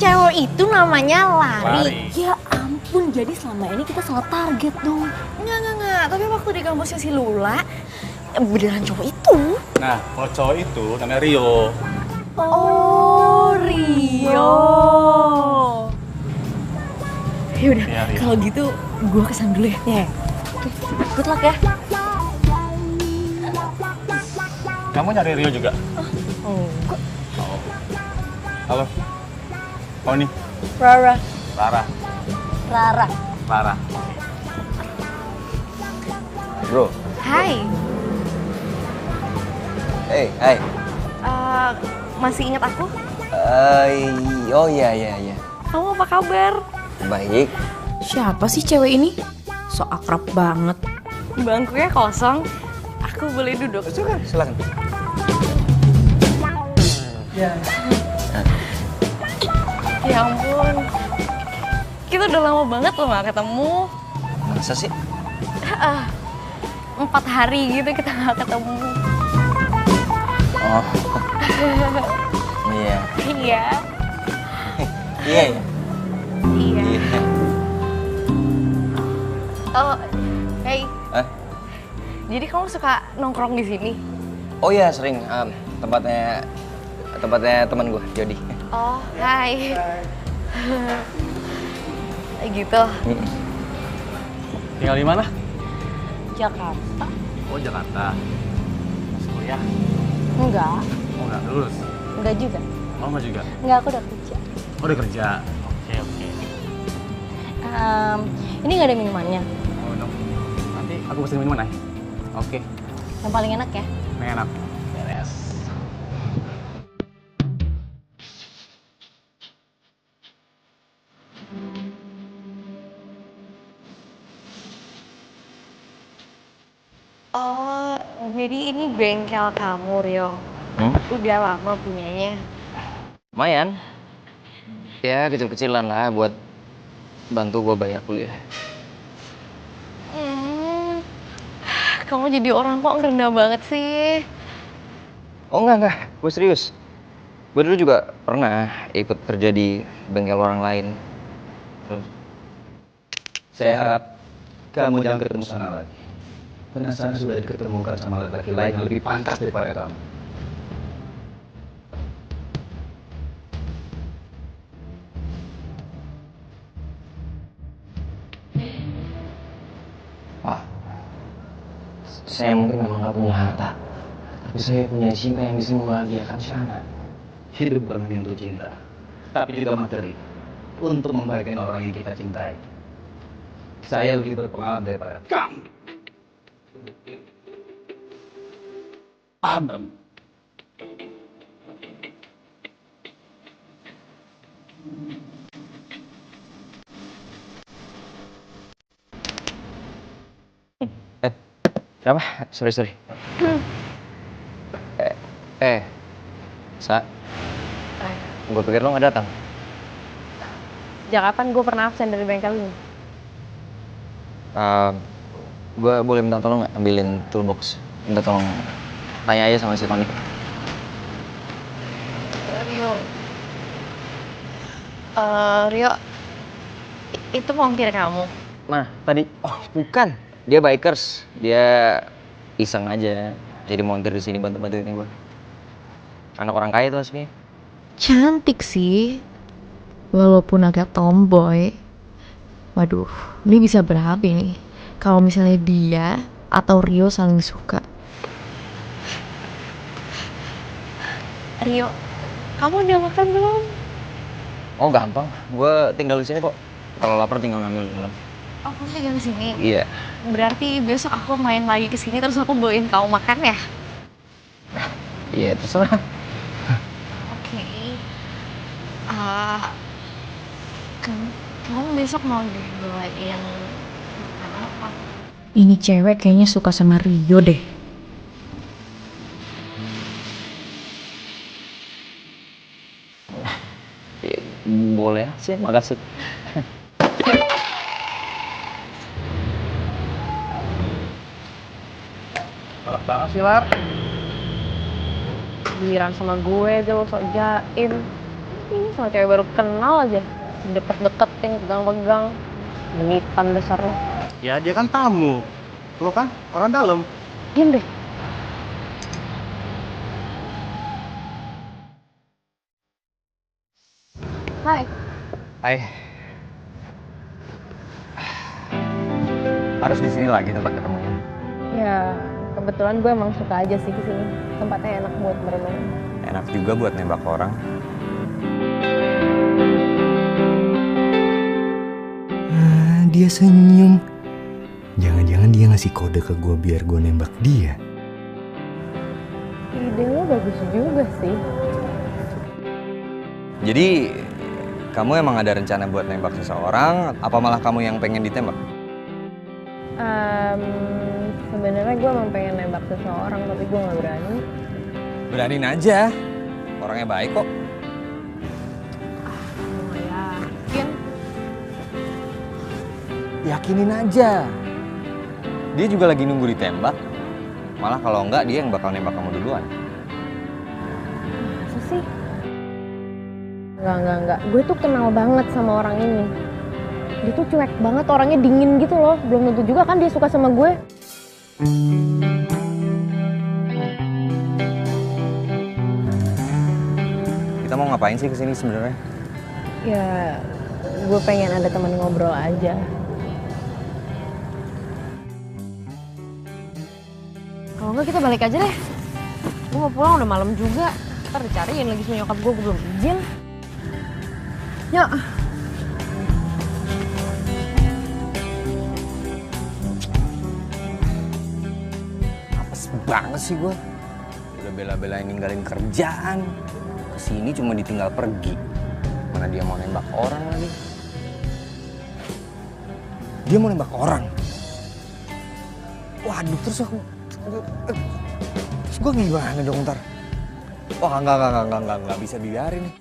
S1: Cewek itu namanya Lari.
S7: Ya ampun, jadi selama ini kita salah target dong.
S1: Enggak. Tapi waktu di kampusnya si Lula, beneran cowok itu.
S9: Nah, kalau cowok itu namanya Rio.
S1: Oh, Rio. Yaudah,
S9: Iya, Rio.
S1: kalau gitu gue kesana dulu ya.
S7: Ya. Good luck ya.
S9: Kamu nyari Rio juga?
S1: Enggak.
S9: Halo. Oh nih,
S1: Rara.
S7: Rara.
S5: Bro.
S1: Hai.
S5: Hai.
S1: Masih ingat aku?
S5: Oh iya.
S1: Kamu apa kabar?
S5: Baik.
S12: Siapa sih cewek ini? So akrab banget.
S1: Bangkunya kosong. Aku boleh duduk?
S5: Silakan.
S1: Ya ampun. Kita udah lama banget loh gak ketemu.
S5: Masa sih?
S1: 4 hari gitu kita gak ketemu.
S5: Oh. Iya.
S1: Iya.
S5: Iya.
S1: Oh, hey.
S5: Hah?
S1: Jadi kamu suka nongkrong di sini?
S5: Oh iya sering. Tempatnya teman gue, Jody.
S1: Oh, hai. Gitu.
S9: Tinggal di mana?
S1: Jakarta.
S9: Oh, Jakarta. Masih kuliah?
S1: Enggak.
S9: Oh, nggak lulus?
S1: Enggak juga.
S9: Oh, nggak juga?
S1: Enggak, aku udah kerja.
S9: Oh, udah kerja? Oke.
S7: Ini nggak ada minumannya.
S9: Oh, no. Nanti aku pesen minuman ya? Oke.
S7: Yang paling enak ya?
S10: Enak.
S5: Beres.
S4: Oh, jadi ini bengkel kamu, Rio? Udah lama punyanya?
S5: Lumayan. Ya kecil-kecilan lah buat bantu gue bayar kuliah.
S4: Kamu jadi orang kok rendah banget sih?
S5: Oh enggak, gue serius. Gue dulu juga pernah ikut kerja di bengkel orang lain. Terus
S15: Saya harap kamu jangan ketemu sana lagi. Karena sana sudah diketemukan sama laki-laki lain yang lebih pantas daripada kamu.
S5: Pak, saya mungkin memang gak punya harta, tapi saya punya cinta yang bisa membahagiakan Shana.
S15: Hidup bukan hanya untuk cinta, tapi juga materi. Untuk membahagiakan orang yang kita cintai. Saya lebih berpengalaman daripada kamu. Adam.
S5: Kenapa? Sorry. Sa, gue pikir lo gak datang.
S4: Sejak kapan gue pernah absen dari bengkel ini?
S5: Gue boleh minta tolong nggak ambilin toolbox? Minta tolong tanya aja sama si Tony.
S4: Rio, itu montir kamu?
S5: Nah, tadi, oh bukan, dia bikers, dia iseng aja, jadi montir di sini bantu-bantuin gue. Anak orang kaya tuh aslinya.
S12: Cantik sih, walaupun agak tomboy. Waduh, ini bisa berapa nih kalau misalnya dia atau Rio saling suka?
S4: Rio, kamu udah makan belum?
S5: Oh gampang, gue tinggal di sini kok. Kalau lapar tinggal ngambil di dalam.
S4: Oh, kamu tinggal di sini?
S5: Iya.
S4: Berarti besok aku main lagi ke sini terus aku bawain kamu makan ya?
S5: Iya, terserah.
S4: Oke. Kamu besok mau dibawain makan apa?
S12: Ini cewek kayaknya suka sama Rio deh.
S5: Boleh sih, makasih.
S15: Parah banget sih, Lar.
S4: Giliran sama gue aja lo sok jaim. Ini sama cewek baru kenal aja. Deket-deketin, pegang-pegang. Genitan dasar lo.
S8: Ya dia kan tamu. Lo kan orang dalam.
S4: Diam deh. Hai.
S3: Hai. Harus di sini lagi tempat ketemunya.
S4: Ya, kebetulan gue emang suka aja sih kesini. Tempatnya enak buat merenung.
S3: Enak juga buat nembak orang. Dia senyum. Jangan-jangan dia ngasih kode ke gue biar gue nembak dia.
S4: Ide lo bagus juga sih.
S3: Jadi, kamu emang ada rencana buat nembak seseorang? Apa malah kamu yang pengen ditembak?
S4: Sebenarnya gue emang pengen nembak seseorang, tapi gue nggak berani.
S3: Beraniin aja. Orangnya baik kok.
S4: Yakin?
S3: Yakinin aja. Dia juga lagi nunggu ditembak. Malah kalau enggak, dia yang bakal nembak kamu duluan.
S4: Masa sih? Enggak. Gue tuh kenal banget sama orang ini. Dia tuh cuek banget, orangnya dingin gitu loh. Belum tentu juga kan dia suka sama gue.
S3: Kita mau ngapain sih kesini sebenarnya?
S4: Ya, gue pengen ada teman ngobrol aja. Kalau enggak kita balik aja deh. Gue mau pulang udah malam juga. Ntar dicariin lagi sama nyokap gue belum izin. Yuk.
S3: Males banget sih gue. Udah bela-belain ninggalin kerjaan. Kesini cuma ditinggal pergi. Mana dia mau nembak orang lagi. Dia mau nembak orang. Waduh, terus gue gimana dong ntar? Wah, enggak bisa biarin nih.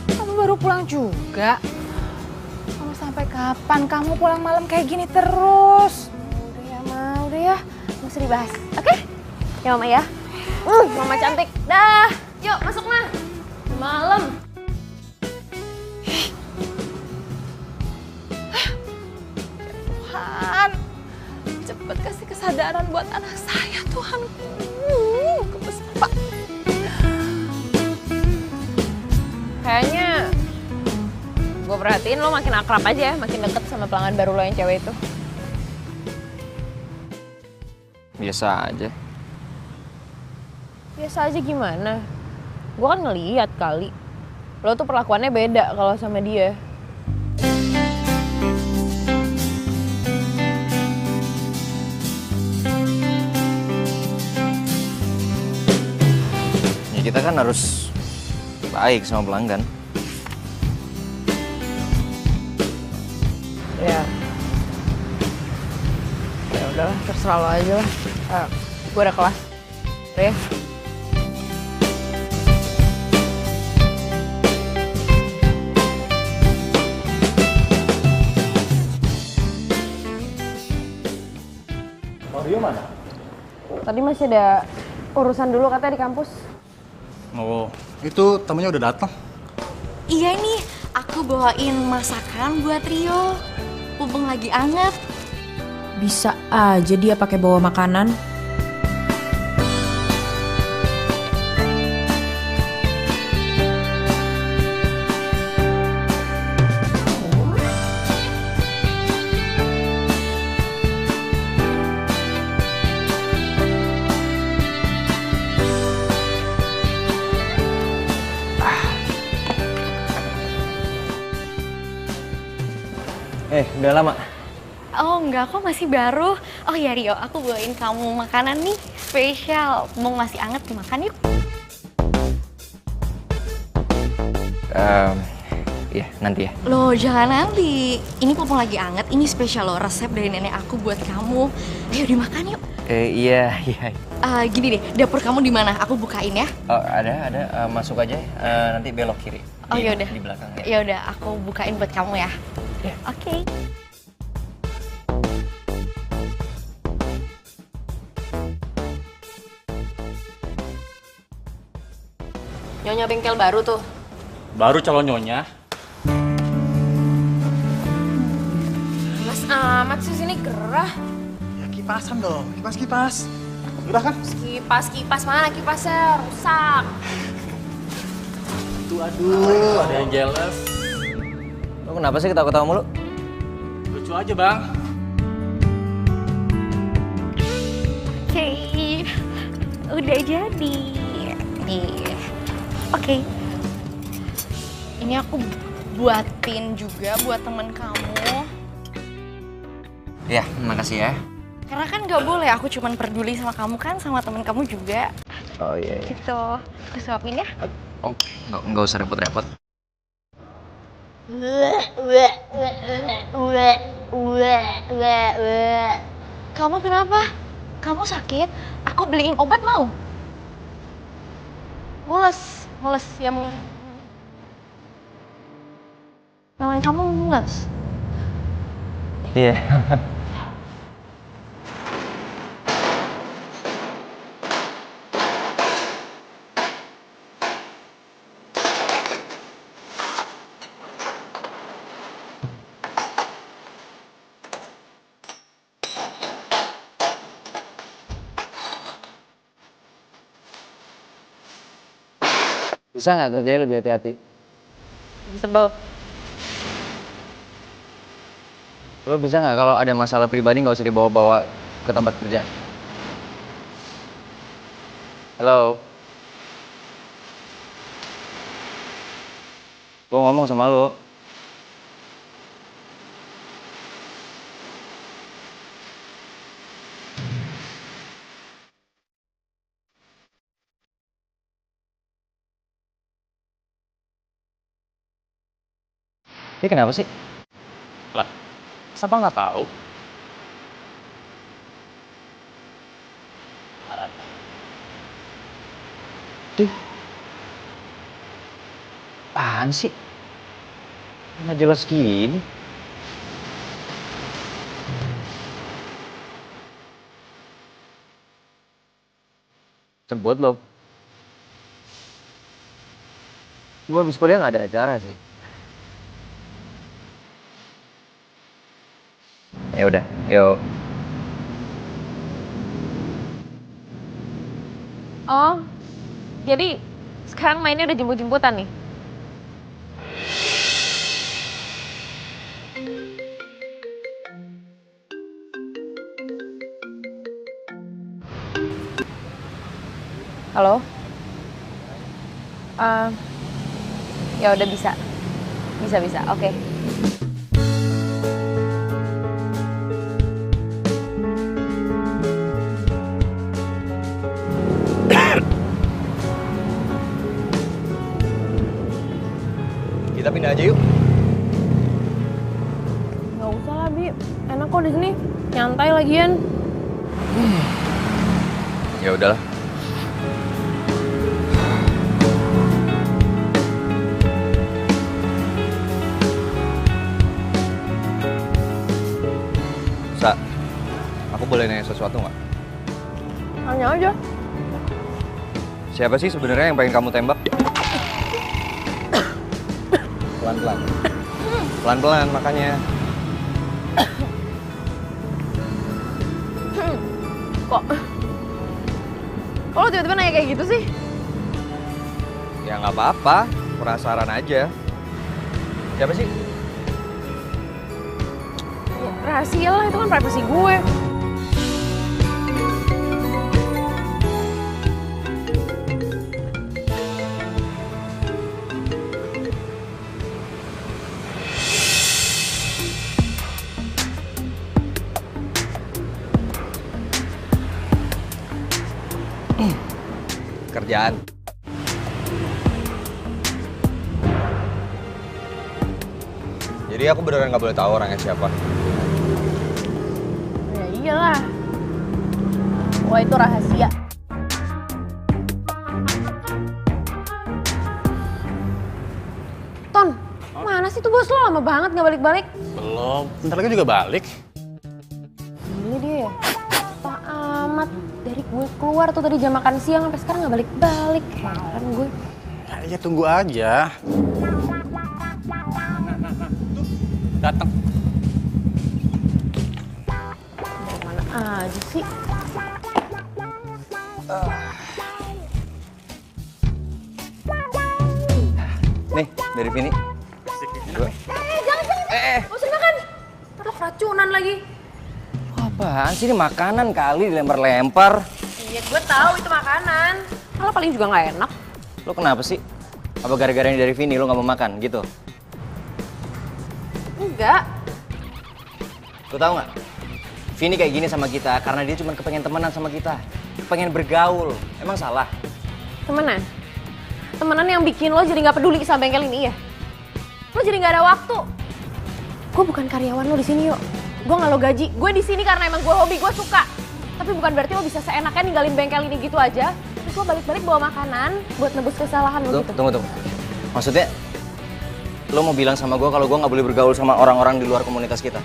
S6: Kamu baru pulang juga? Kamu sampai kapan kamu pulang malam kayak gini terus?
S4: Udah ya, Ma. Udah ya. Nggak usah dibahas. Oke? Ya, Mama ya. Mama cantik. Dah. Yuk, masuk, Ma. Malam.
S6: Tuhan, cepet kasih kesadaran buat anak saya, Tuhan. Gemes, Pak.
S4: Kayaknya gue perhatiin lo makin akrab aja ya, makin deket sama pelanggan baru lo yang cewek itu.
S5: Biasa aja.
S4: Biasa aja gimana? Gue kan ngeliat kali. Lo tuh perlakuannya beda kalau sama dia.
S5: Ya kita kan harus baik sama pelanggan.
S4: Ya. Ya udahlah, terserah lo aja lah. Gue ada kelas. Udah ya.
S9: Mario mana?
S4: Tadi masih ada urusan dulu katanya di kampus.
S9: Oh, itu temennya udah datang.
S1: Iya nih, aku bawain masakan buat Rio. Mumpung lagi anget.
S12: Bisa aja dia pakai bawa makanan.
S5: Udah lama.
S1: Oh enggak, kok masih baru. Oh ya Rio, aku bawain kamu makanan nih spesial. Mumpung masih anget, makan yuk.
S5: Iya, nanti ya.
S1: Loh, jangan nanti. Ini mumpung lagi anget, ini spesial loh, resep dari nenek aku buat kamu. Ayo dimakan yuk.
S5: Iya.
S1: Gini deh, dapur kamu di mana? Aku bukain ya.
S5: Oh, ada. Masuk aja. Nanti belok kiri.
S1: Oh yaudah.
S5: Di belakang ya.
S1: Yaudah, aku bukain buat kamu ya. Oke.
S4: Nyonya bengkel baru tuh.
S9: Baru calon nyonya.
S4: Mas amat sih sini gerah.
S9: Ya kipasan dong, kipas. Udah kan?
S4: Kipas mana kipasnya rusak.
S9: Aduh, ada yang jealous.
S5: Lo kenapa sih ketawa-ketawa mulu?
S9: Lucu aja, Bang.
S1: Oke, udah jadi. Nih. Oke. Ini aku buatin juga buat temen kamu.
S5: Ya, makasih ya.
S1: Karena kan gak boleh, aku cuman peduli sama kamu kan, sama temen kamu juga.
S5: Oh iya.
S1: Gitu. Aku suapin ya.
S5: Oh, nggak usah repot-repot.
S1: Kamu kenapa? Kamu sakit? Aku beliin obat mau? Mules ya namanya kamu mules.
S5: Iya. Bisa nggak kerjanya lebih hati-hati?
S4: Sebel.
S5: Lo bisa nggak kalau ada masalah pribadi nggak usah dibawa-bawa ke tempat kerja? Halo? Gue ngomong sama lo. Ini kenapa sih?
S9: Lah, siapa nggak tahu?
S5: Tuh. Apaan sih? Nggak jelas gini. Sebut lo. Gue habis kuliah nggak ada acara sih. Ya udah, yuk.
S4: Oh, jadi sekarang mainnya udah jemput-jemputan nih? Halo? Ya udah bisa. Bisa. Oke.
S5: Kita pindah aja yuk.
S4: Nggak usah lah, Bi. Enak kok di sini. Nyantai lagian.
S5: Ya udahlah. Sa, aku boleh nanya sesuatu nggak?
S4: Tanya aja.
S5: Siapa sih sebenarnya yang pengen kamu tembak? Pelan-pelan. Pelan-pelan makanya.
S4: Kok lo tiba-tiba nanya kayak gitu sih?
S5: Ya nggak apa-apa, penasaran aja. Siapa sih?
S4: Ya, rahasia lah, itu kan privasi gue.
S5: Kerjaan. Jadi aku beneran nggak boleh tahu orangnya siapa.
S4: Ya iyalah. Wah, itu rahasia. Ton, mana sih tuh bos lo? Lama banget nggak balik-balik.
S9: Belum, bentar lagi juga balik.
S4: Ini dia ya. Pak amat. Dari gue keluar tuh tadi jam makan siang sampai sekarang nggak balik-balik. Heran gue.
S9: Ya tunggu aja. Datang.
S4: Dari mana aja sih?
S5: Nih, dari Vini. Dua.
S4: Jangan. Gak usah makan. Ntar lo keracunan lagi.
S5: Apaan sih, ini makanan kali dilempar-lempar.
S4: Iya, gue tahu itu makanan. Kalau paling juga nggak enak.
S5: Lo kenapa sih? Apa gara-gara ini dari Vini lo nggak mau makan gitu?
S4: Enggak.
S5: Lo tau nggak? Vini kayak gini sama kita karena dia cuma kepengen temenan sama kita. Pengen bergaul. Emang salah?
S4: Temenan? Temenan yang bikin lo jadi nggak peduli sama bengkel ini ya? Lo jadi nggak ada waktu. Gue bukan karyawan lo di sini yuk. Gue nggak lo gaji. Gue di sini karena emang gue hobi, gue suka. Tapi bukan berarti lo bisa seenaknya ninggalin bengkel ini gitu aja. Terus lo balik-balik bawa makanan buat nebus kesalahan lo gitu.
S5: Tunggu. Maksudnya, lo mau bilang sama gue kalau gue nggak boleh bergaul sama orang-orang di luar komunitas kita?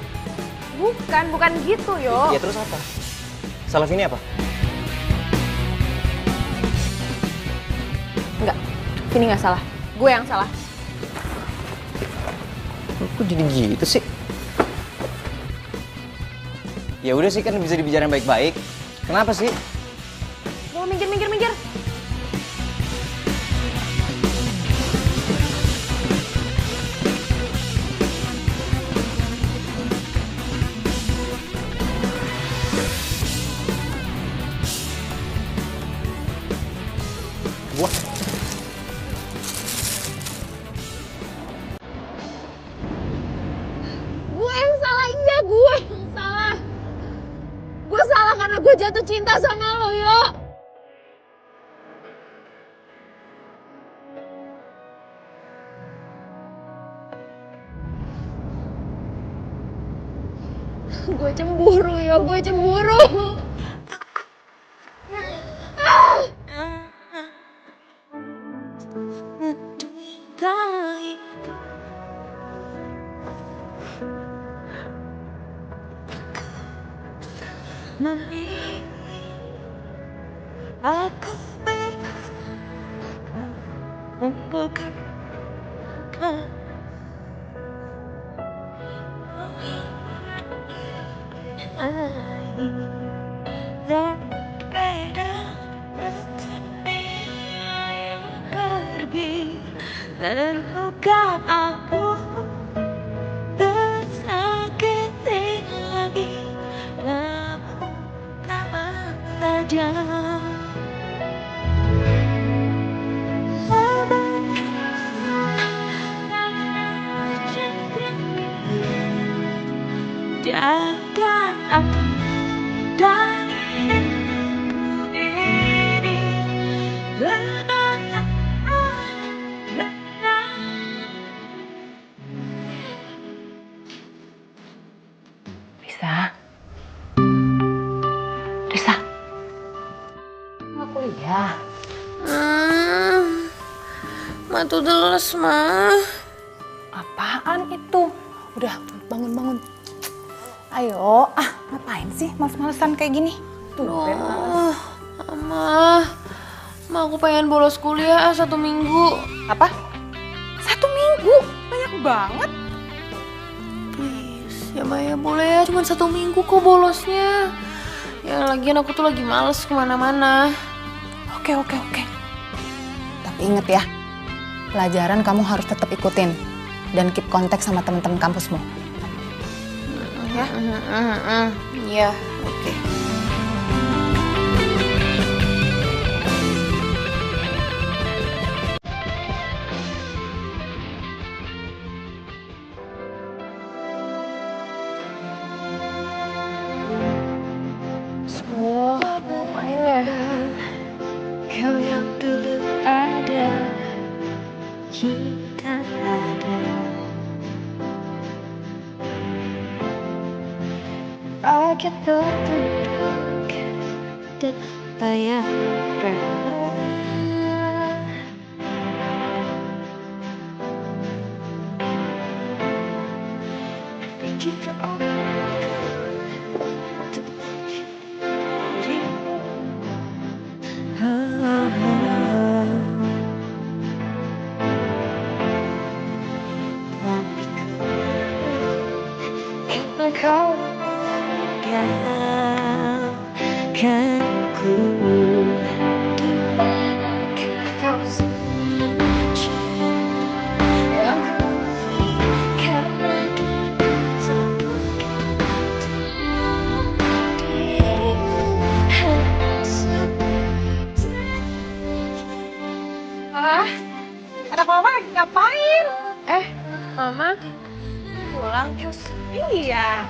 S4: Bukan gitu yo.
S5: Ya terus apa? Salah Vini apa?
S4: Enggak, Vini nggak salah. Gue yang salah.
S5: Kok jadi gitu sih? Ya udah sih, kan bisa dibicarain baik-baik. Kenapa sih?
S4: Mau minggir.
S12: Gue cemburu ya, gue cemburu.
S2: Terluka aku tersakiti lagi, namun tak mentajam. Jangan aku dari ini.
S4: Risa? Risa? Nggak kuliah?
S1: Ma tuh udah leles, Ma.
S6: Apaan itu? Udah, bangun. Ayo, ngapain sih males-malesan kayak gini? Tumben.
S1: Ma, aku pengen bolos kuliah 1 minggu.
S6: Apa? 1 minggu? Banyak banget.
S1: Please, ya Ma ya boleh ya, cuma 1 minggu kok bolosnya. Ya lagian aku tuh lagi males kemana-mana.
S6: Oke. Tapi inget ya, pelajaran kamu harus tetap ikutin dan keep kontak sama teman-teman kampusmu. Ya?
S1: Iya, oke.
S2: Kau yang dulu ada, kita ada. Rakyat tertunduk dan bayar rela. Jika kau tinggalkan ku, kau saja yang ku karena
S6: anak mama lagi ngapain?
S1: Mama
S6: Pulang terus? Iya.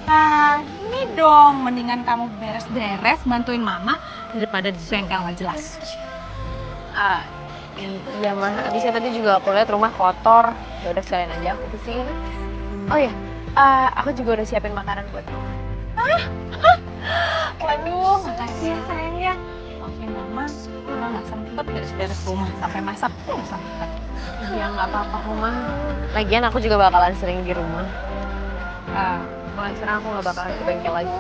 S6: Nah, ini dong, mendingan kamu beres-beres bantuin mama daripada di bengkel nggak jelas.
S4: Iya mah, abisnya tadi juga aku lihat rumah kotor. Ya udah sekalian aja aku bersihin. Oh iya, aku juga udah siapin makanan buat kamu.
S6: Waduh, makasih ya sayangnya. Maafin mama nggak sempet beres-beres rumah sampai masak pun nggak sempet.
S4: Ya nggak apa-apa rumah. Lagian aku juga bakalan sering di rumah. Mulai sekarang aku nggak bakalan ke bengkel lagi.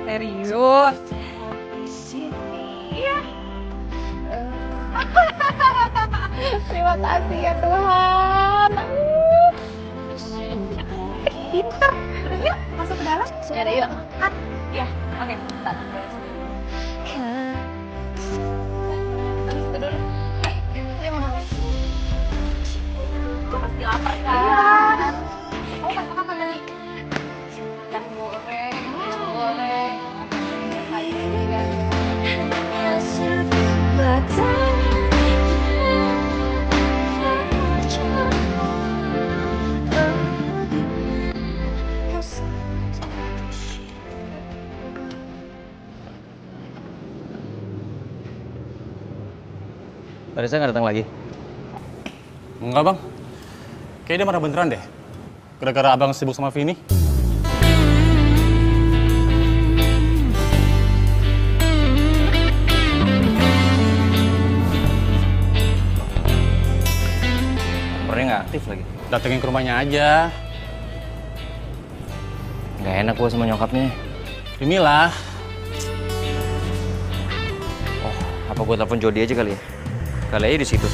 S6: Serius? Iya. Terima kasih ya Tuhan. Pinter. Yuk, masuk ke dalam.
S4: Ya yuk.
S6: Ya, oke. Bentar. Pasti lapar kan? Kamu masak apa tadi? Ikan goreng, boleh.
S5: Larissa nggak datang lagi?
S9: Enggak bang, kayaknya dia marah beneran deh. Gara-gara abang sibuk sama Vini.
S5: aktif lagi.
S9: Datengin ke rumahnya aja.
S5: Nggak enak gua sama nyokapnya.
S9: Inilah.
S5: Oh, apa gua telepon Jody aja kali ya? Kali aja di situ.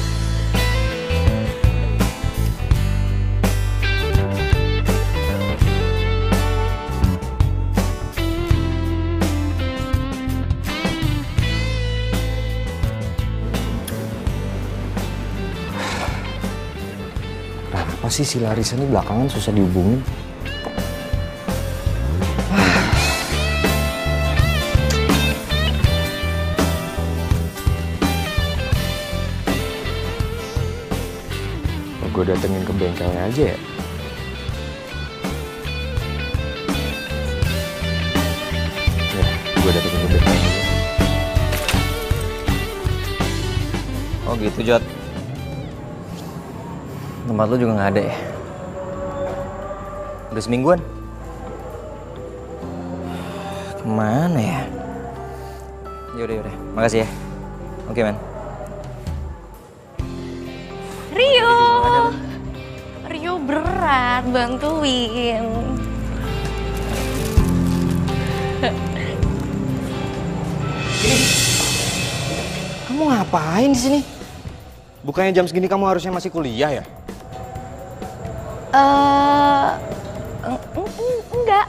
S3: Kenapa sih si Larissa ini belakangan susah dihubungin? Gue datengin ke bengkelnya aja ya. Ya, gue datengin ke bengkelnya.
S5: Oh gitu, Jod. Tempat lu juga nggak ada ya? Udah semingguan? Kemana ya? Yaudah. Makasih ya. Oke, men.
S1: Rio berat, bantuin.
S3: Kamu ngapain di sini? Bukannya jam segini kamu harusnya masih kuliah ya?
S1: Enggak.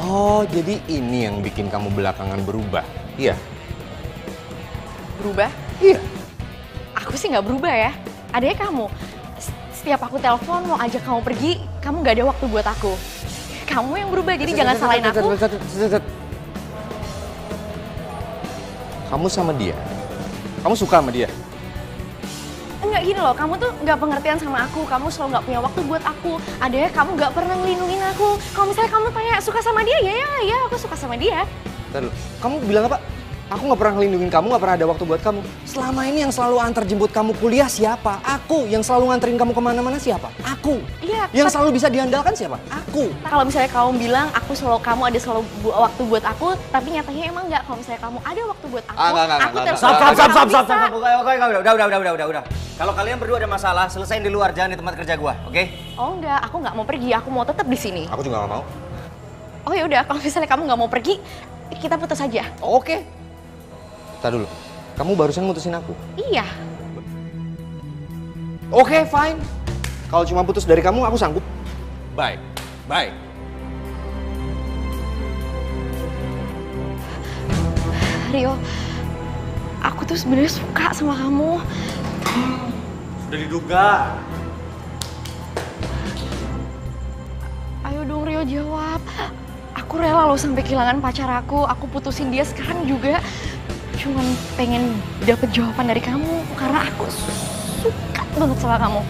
S3: Oh, jadi ini yang bikin kamu belakangan berubah, iya?
S1: Berubah?
S3: Iya.
S1: Aku sih nggak berubah ya. Adanya kamu. Setiap aku telepon mau ajak kamu pergi, kamu nggak ada waktu buat aku. Kamu yang berubah, jadi jangan salahin aku.
S3: Kamu sama dia? Kamu suka sama dia?
S1: Enggak gini loh, kamu tuh nggak pengertian sama aku. Kamu selalu nggak punya waktu buat aku. Adanya kamu nggak pernah ngelindungin aku. Kalau misalnya kamu tanya suka sama dia, ya aku suka sama dia.
S3: Ntar dulu, kamu bilang apa? Aku nggak pernah ngelindungin kamu, nggak pernah ada waktu buat kamu. Selama ini yang selalu antar jemput kamu kuliah siapa? Aku. Yang selalu nganterin kamu kemana-mana siapa? Aku.
S1: Iya.
S3: Yang selalu bisa diandalkan siapa? Aku.
S1: Nah, kalau misalnya kamu bilang kamu ada selalu waktu buat aku, tapi nyatanya emang nggak. Kalau misalnya kamu ada waktu buat aku, aku telepon.
S5: Udah. Kalau kalian berdua ada masalah, selesain di luar, jangan di tempat kerja gua, oke?
S1: Oh enggak, aku nggak mau pergi. Aku mau tetap di sini.
S3: Aku juga nggak mau.
S1: Oh ya udah, kalau misalnya kamu nggak mau pergi, kita putus aja.
S3: Oke. Ntar dulu, kamu barusan mutusin aku?
S1: Iya.
S3: Oke, fine. Kalau cuma putus dari kamu, aku sanggup. Bye.
S1: Rio, aku tuh sebenarnya suka sama kamu.
S9: Sudah diduga.
S1: Ayo dong Rio, jawab. Aku rela loh sampai kehilangan pacar aku putusin dia sekarang juga. Cuman pengen dapet jawaban dari kamu, karena aku suka banget sama kamu.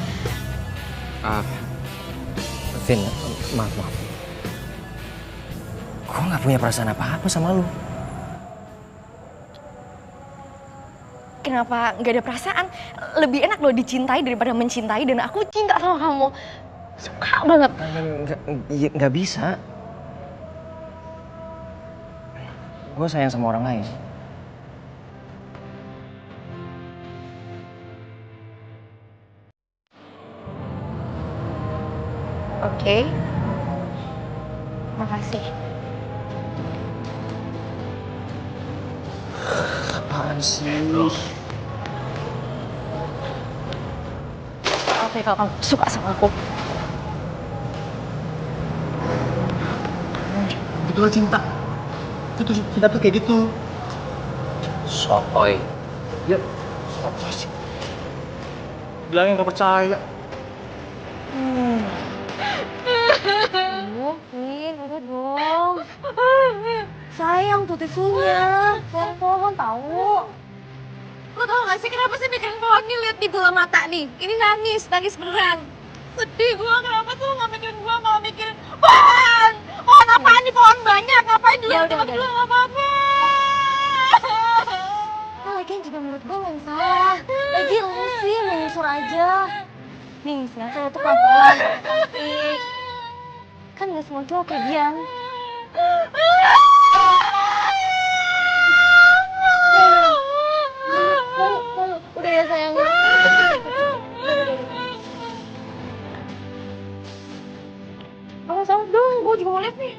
S5: Vin, maaf. Gue nggak punya perasaan apa-apa sama lu.
S1: Kenapa nggak ada perasaan? Lebih enak loh dicintai daripada mencintai, dan aku cinta sama kamu. Suka banget.
S5: Nggak bisa. Gue sayang sama orang lain.
S1: Oke. Makasih.
S5: Apaan sih?
S1: Oke, kalau kamu suka sama aku.
S9: Itulah cinta. Itu cinta tuh kayak gitu.
S5: Sotoy.
S9: Ya, sotoy sih. Bilangin nggak percaya.
S7: Vin, udah dong. Sayang tuh tisunya. Pohon tahu.
S1: Lo tau gak sih kenapa sih mikirin pohon nih? Lihat di bola mata nih. Ini nangis beneran. Sedih gua, kenapa tuh gak mikirin gua, malah mikirin pohon. Pohon apaan nih, pohon banyak. Ngapain dulu tiba-tiba gak apa-apa.
S7: Lagian juga menurut gue gak salah. Lagi lu sih menyusur aja. Nih, sebenarnya tuh pelan-pelan. Kan gak semua cowok kayak Dian.
S4: gue juga mau lihat nih.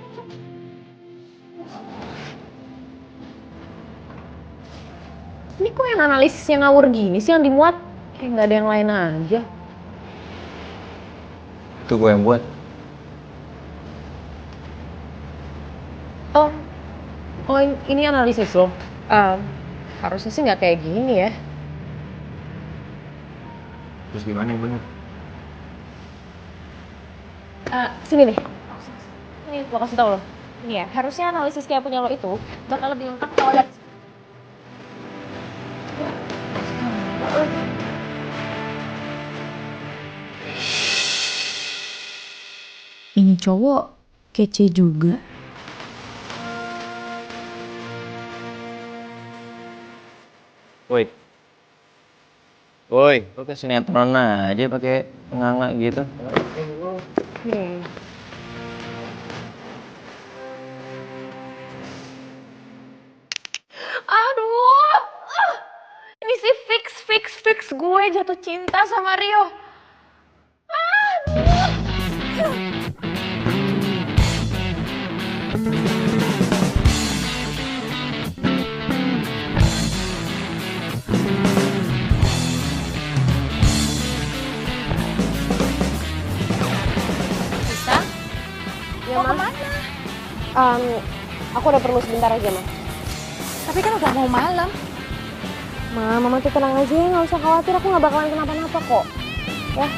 S4: Ini kok yang analisisnya ngawur gini sih yang dimuat? Kayak nggak ada yang lain aja.
S5: Itu gue yang buat.
S4: Oh ini analisis lo? Harusnya sih nggak kayak gini ya.
S5: Terus gimana yang bener?
S4: Sini nih. Ini gue kasih tau lo. Ini ya, harusnya analisis kayak punya lo itu bakal lebih lengkap kalau lihat.
S12: Ini cowok kece juga.
S5: Woi, lo ke sinetron aja pakai nganga gitu.
S4: Aduh, ini sih fix gue jatuh cinta sama Rio.
S14: Mau kemana?
S4: Aku udah perlu sebentar aja, Ma.
S14: Tapi kan udah mau malam.
S4: Mama tuh tenang aja, nggak usah khawatir. Aku nggak bakalan kenapa-napa kok. Ya.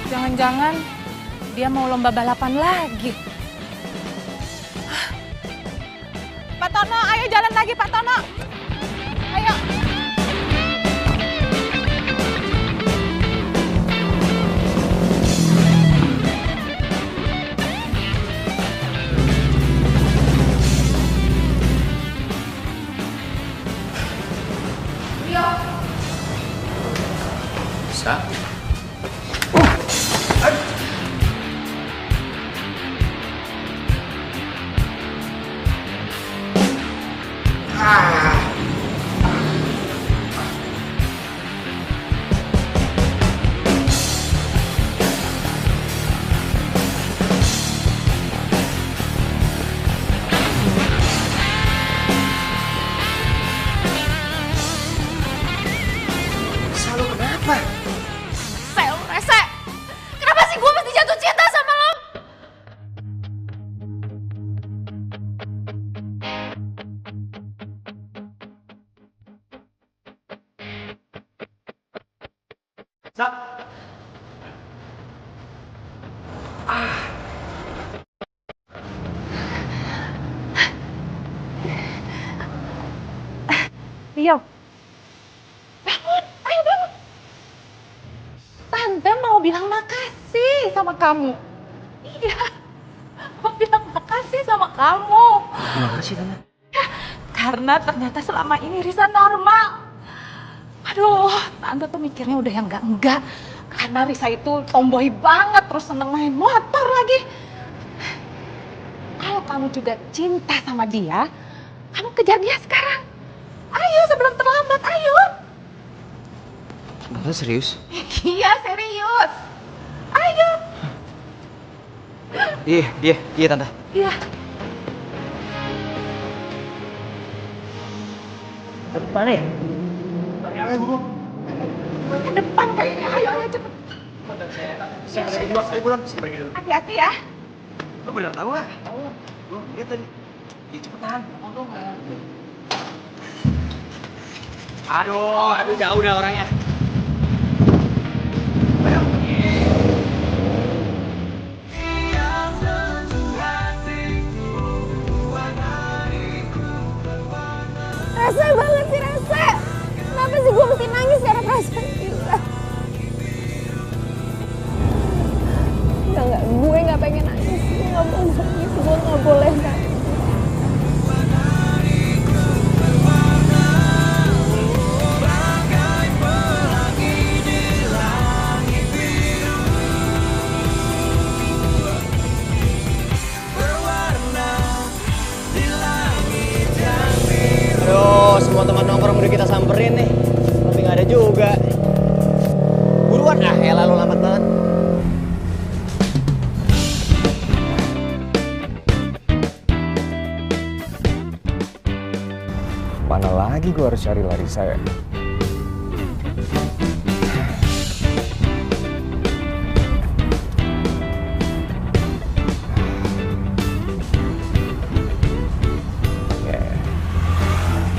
S6: Jangan-jangan dia mau lomba balapan lagi. Pak Tono, ayo jalan lagi Pak Tono. Ayo. Rio.
S10: Bisa?
S1: Sel, rese. Kenapa sih gue mesti jatuh cinta sama lo?
S14: Rio. Bangun, ayo bangun. Tante mau bilang makasih sama kamu. Iya, mau bilang makasih sama kamu.
S5: Makasih, Tante.
S14: Karena ternyata selama ini Risa normal. Aduh, Tante tuh mikirnya udah yang enggak. Karena Risa itu tomboy banget, terus seneng main motor lagi. Kalau kamu juga cinta sama dia, kamu kejar dia sekarang. Ayo sebelum terlambat, ayo.
S5: Tante serius?
S14: Iya, serius. Ayo.
S5: Iya Tante.
S14: Iya.
S5: Mana ya?
S14: Ke depan kayaknya. Ayo cepet. Hati-hati ya.
S5: Lo bener tahu nggak? Lihat tadi. Ya cepetan. Aduh, jauh dah orangnya.
S1: Rese banget sih, Rese. Kenapa sih gue mesti nangis karena perasaan kita? Enggak, gue gak pengen nangis. Gue gak mau nangis, gue gak boleh nangis.
S5: teman-teman nongkrong udah kita samperin nih, tapi nggak ada juga. Buruan, elah lu lambat banget.
S3: Mana lagi gue harus cari Larissa ya?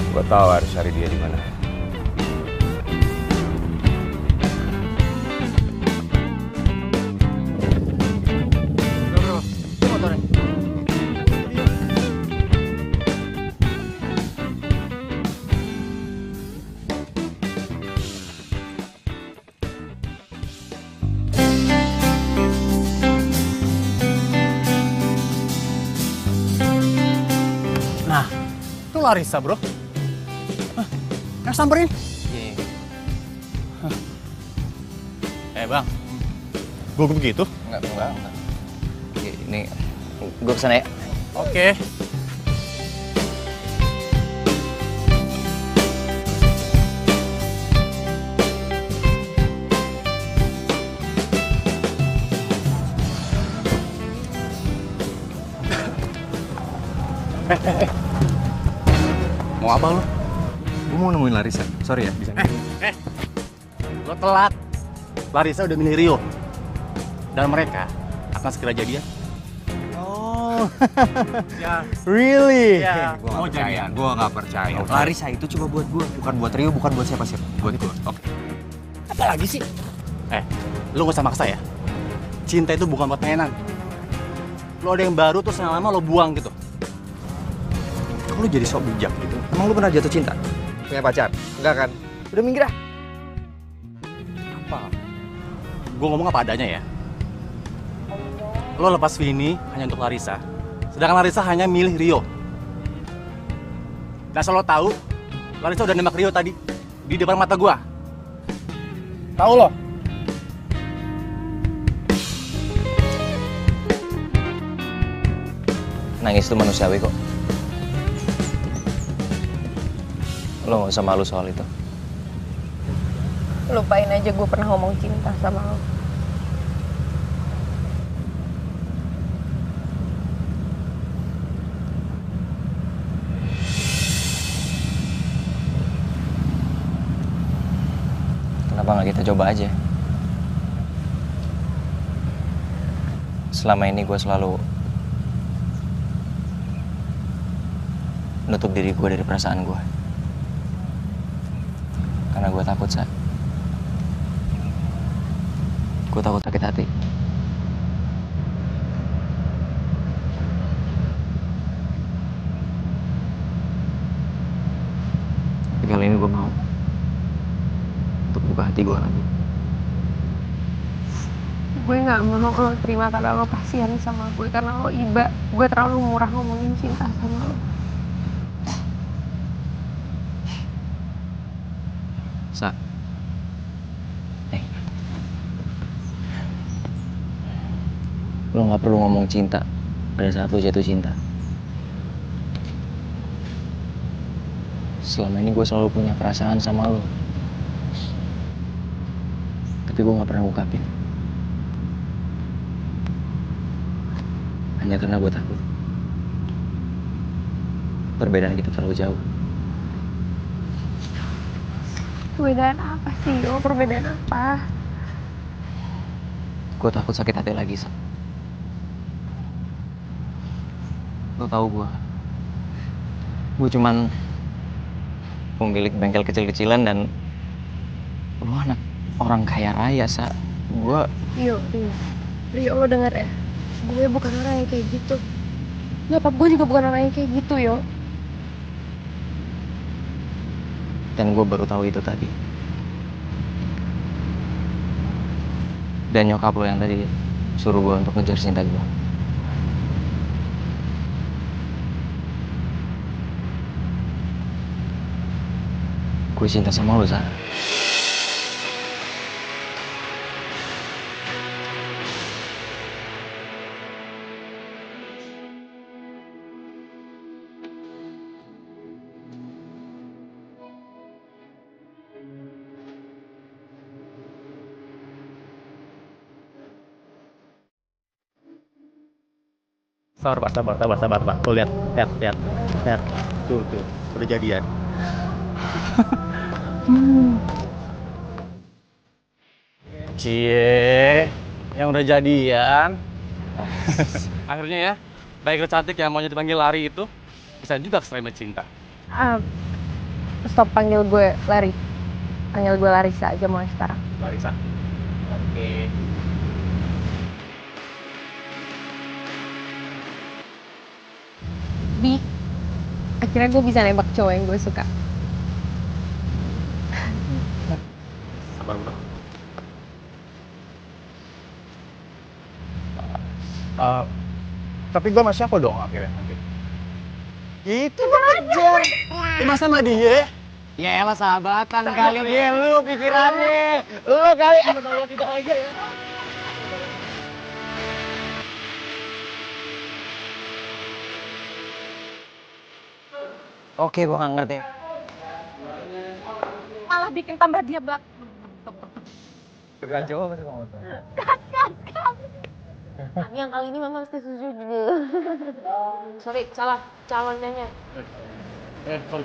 S3: Gue tahu harus cari dia di mana.
S9: Nah, itu Larissa, bro. Yang samperin. Bang. Gue begitu?
S5: Enggak. Ini, gue kesana ya.
S9: Oke.
S10: Mau apa lo? Gue mau nemuin Larissa. Sorry ya, bisa.
S9: Lo telat. Larissa udah milih Rio. Dan mereka akan segera jadian.
S10: Oh,
S9: Ya.
S10: really?
S9: Ya.
S10: Gue
S9: Mau
S10: gak percaya.
S9: jadian.
S10: Gue gak percaya.
S5: Larissa itu cuma buat gue, bukan buat Rio, bukan buat siapa-siapa.
S10: Buat gue. Oke.
S9: Apa lagi sih? Lo gak usah maksa ya. Cinta itu bukan buat mainan. Lo ada yang baru terus yang lama lo buang gitu.
S3: Kok lu jadi sok bijak gitu? Emang lu pernah jatuh cinta? Punya pacar? Enggak kan? Udah minggir ah.
S9: Apa? Gue ngomong apa adanya ya. Lo lepas Vini hanya untuk Larissa. Sedangkan Larissa hanya milih Rio. Dan asal lo tahu, Larissa udah nembak Rio tadi. Di depan mata gue. Tahu lo?
S5: Nangis itu manusiawi kok. Lo gak usah malu soal itu.
S4: Lupain aja gue pernah ngomong cinta sama lo.
S5: Kenapa nggak kita coba aja? Selama ini gue selalu nutup diri gue dari perasaan gue. Karena gue takut, Sa. Gue takut sakit hati. Tapi kali ini gue mau untuk buka hati gue lagi.
S4: Gue nggak mau lo terima karena lo kasihan sama gue, karena lo iba. Gue terlalu murah ngomongin cinta sama lo.
S5: Sa, lo nggak perlu ngomong cinta pada saat lo jatuh cinta. Selama ini gue selalu punya perasaan sama lo, tapi gue nggak pernah ungkapin. Hanya karena gue takut perbedaan kita terlalu jauh.
S4: Perbedaan apa sih, yo? Perbedaan apa?
S5: Gue takut sakit hati lagi, Sa. Lo tau gue cuman pemilik bengkel kecil-kecilan dan lo anak orang kaya raya, Sa.
S4: Rio, lo denger ya? Gue bukan orang yang kayak gitu. Nyokap gue juga bukan orang yang kayak gitu, yo.
S5: Dan gue baru tahu itu tadi. Dan nyokap lo yang tadi suruh gue untuk ngejar cinta gue. Gue cinta sama lo, Sa.
S9: Sabar, Pak, sabar, Pak. Tuh, lihat. Tuh, udah jadian. Cie, yang udah jadian. Akhirnya ya, biker cantik yang maunya dipanggil Lari itu bisa juga keserempet cinta.
S4: Stop panggil gue Lari. Panggil gue Larissa aja mulai sekarang.
S9: Larissa. Oke.
S4: Bi, akhirnya gue bisa nembak cowok yang gue suka.
S9: Sabar, bro. Tapi gue sama siapa dong akhirnya nanti? Itu aja. Masa sama dia? Ya elah sahabatan kali ya lu pikirannya. Lu kali tidak aja ya.
S5: Oke, gua nggak ngerti.
S14: Malah bikin tambah dia bak.
S5: Kacau apa sih kamu?
S4: Tapi yang kali ini mama mesti setuju dulu. Sorry, salah calonnya.
S9: Sorry.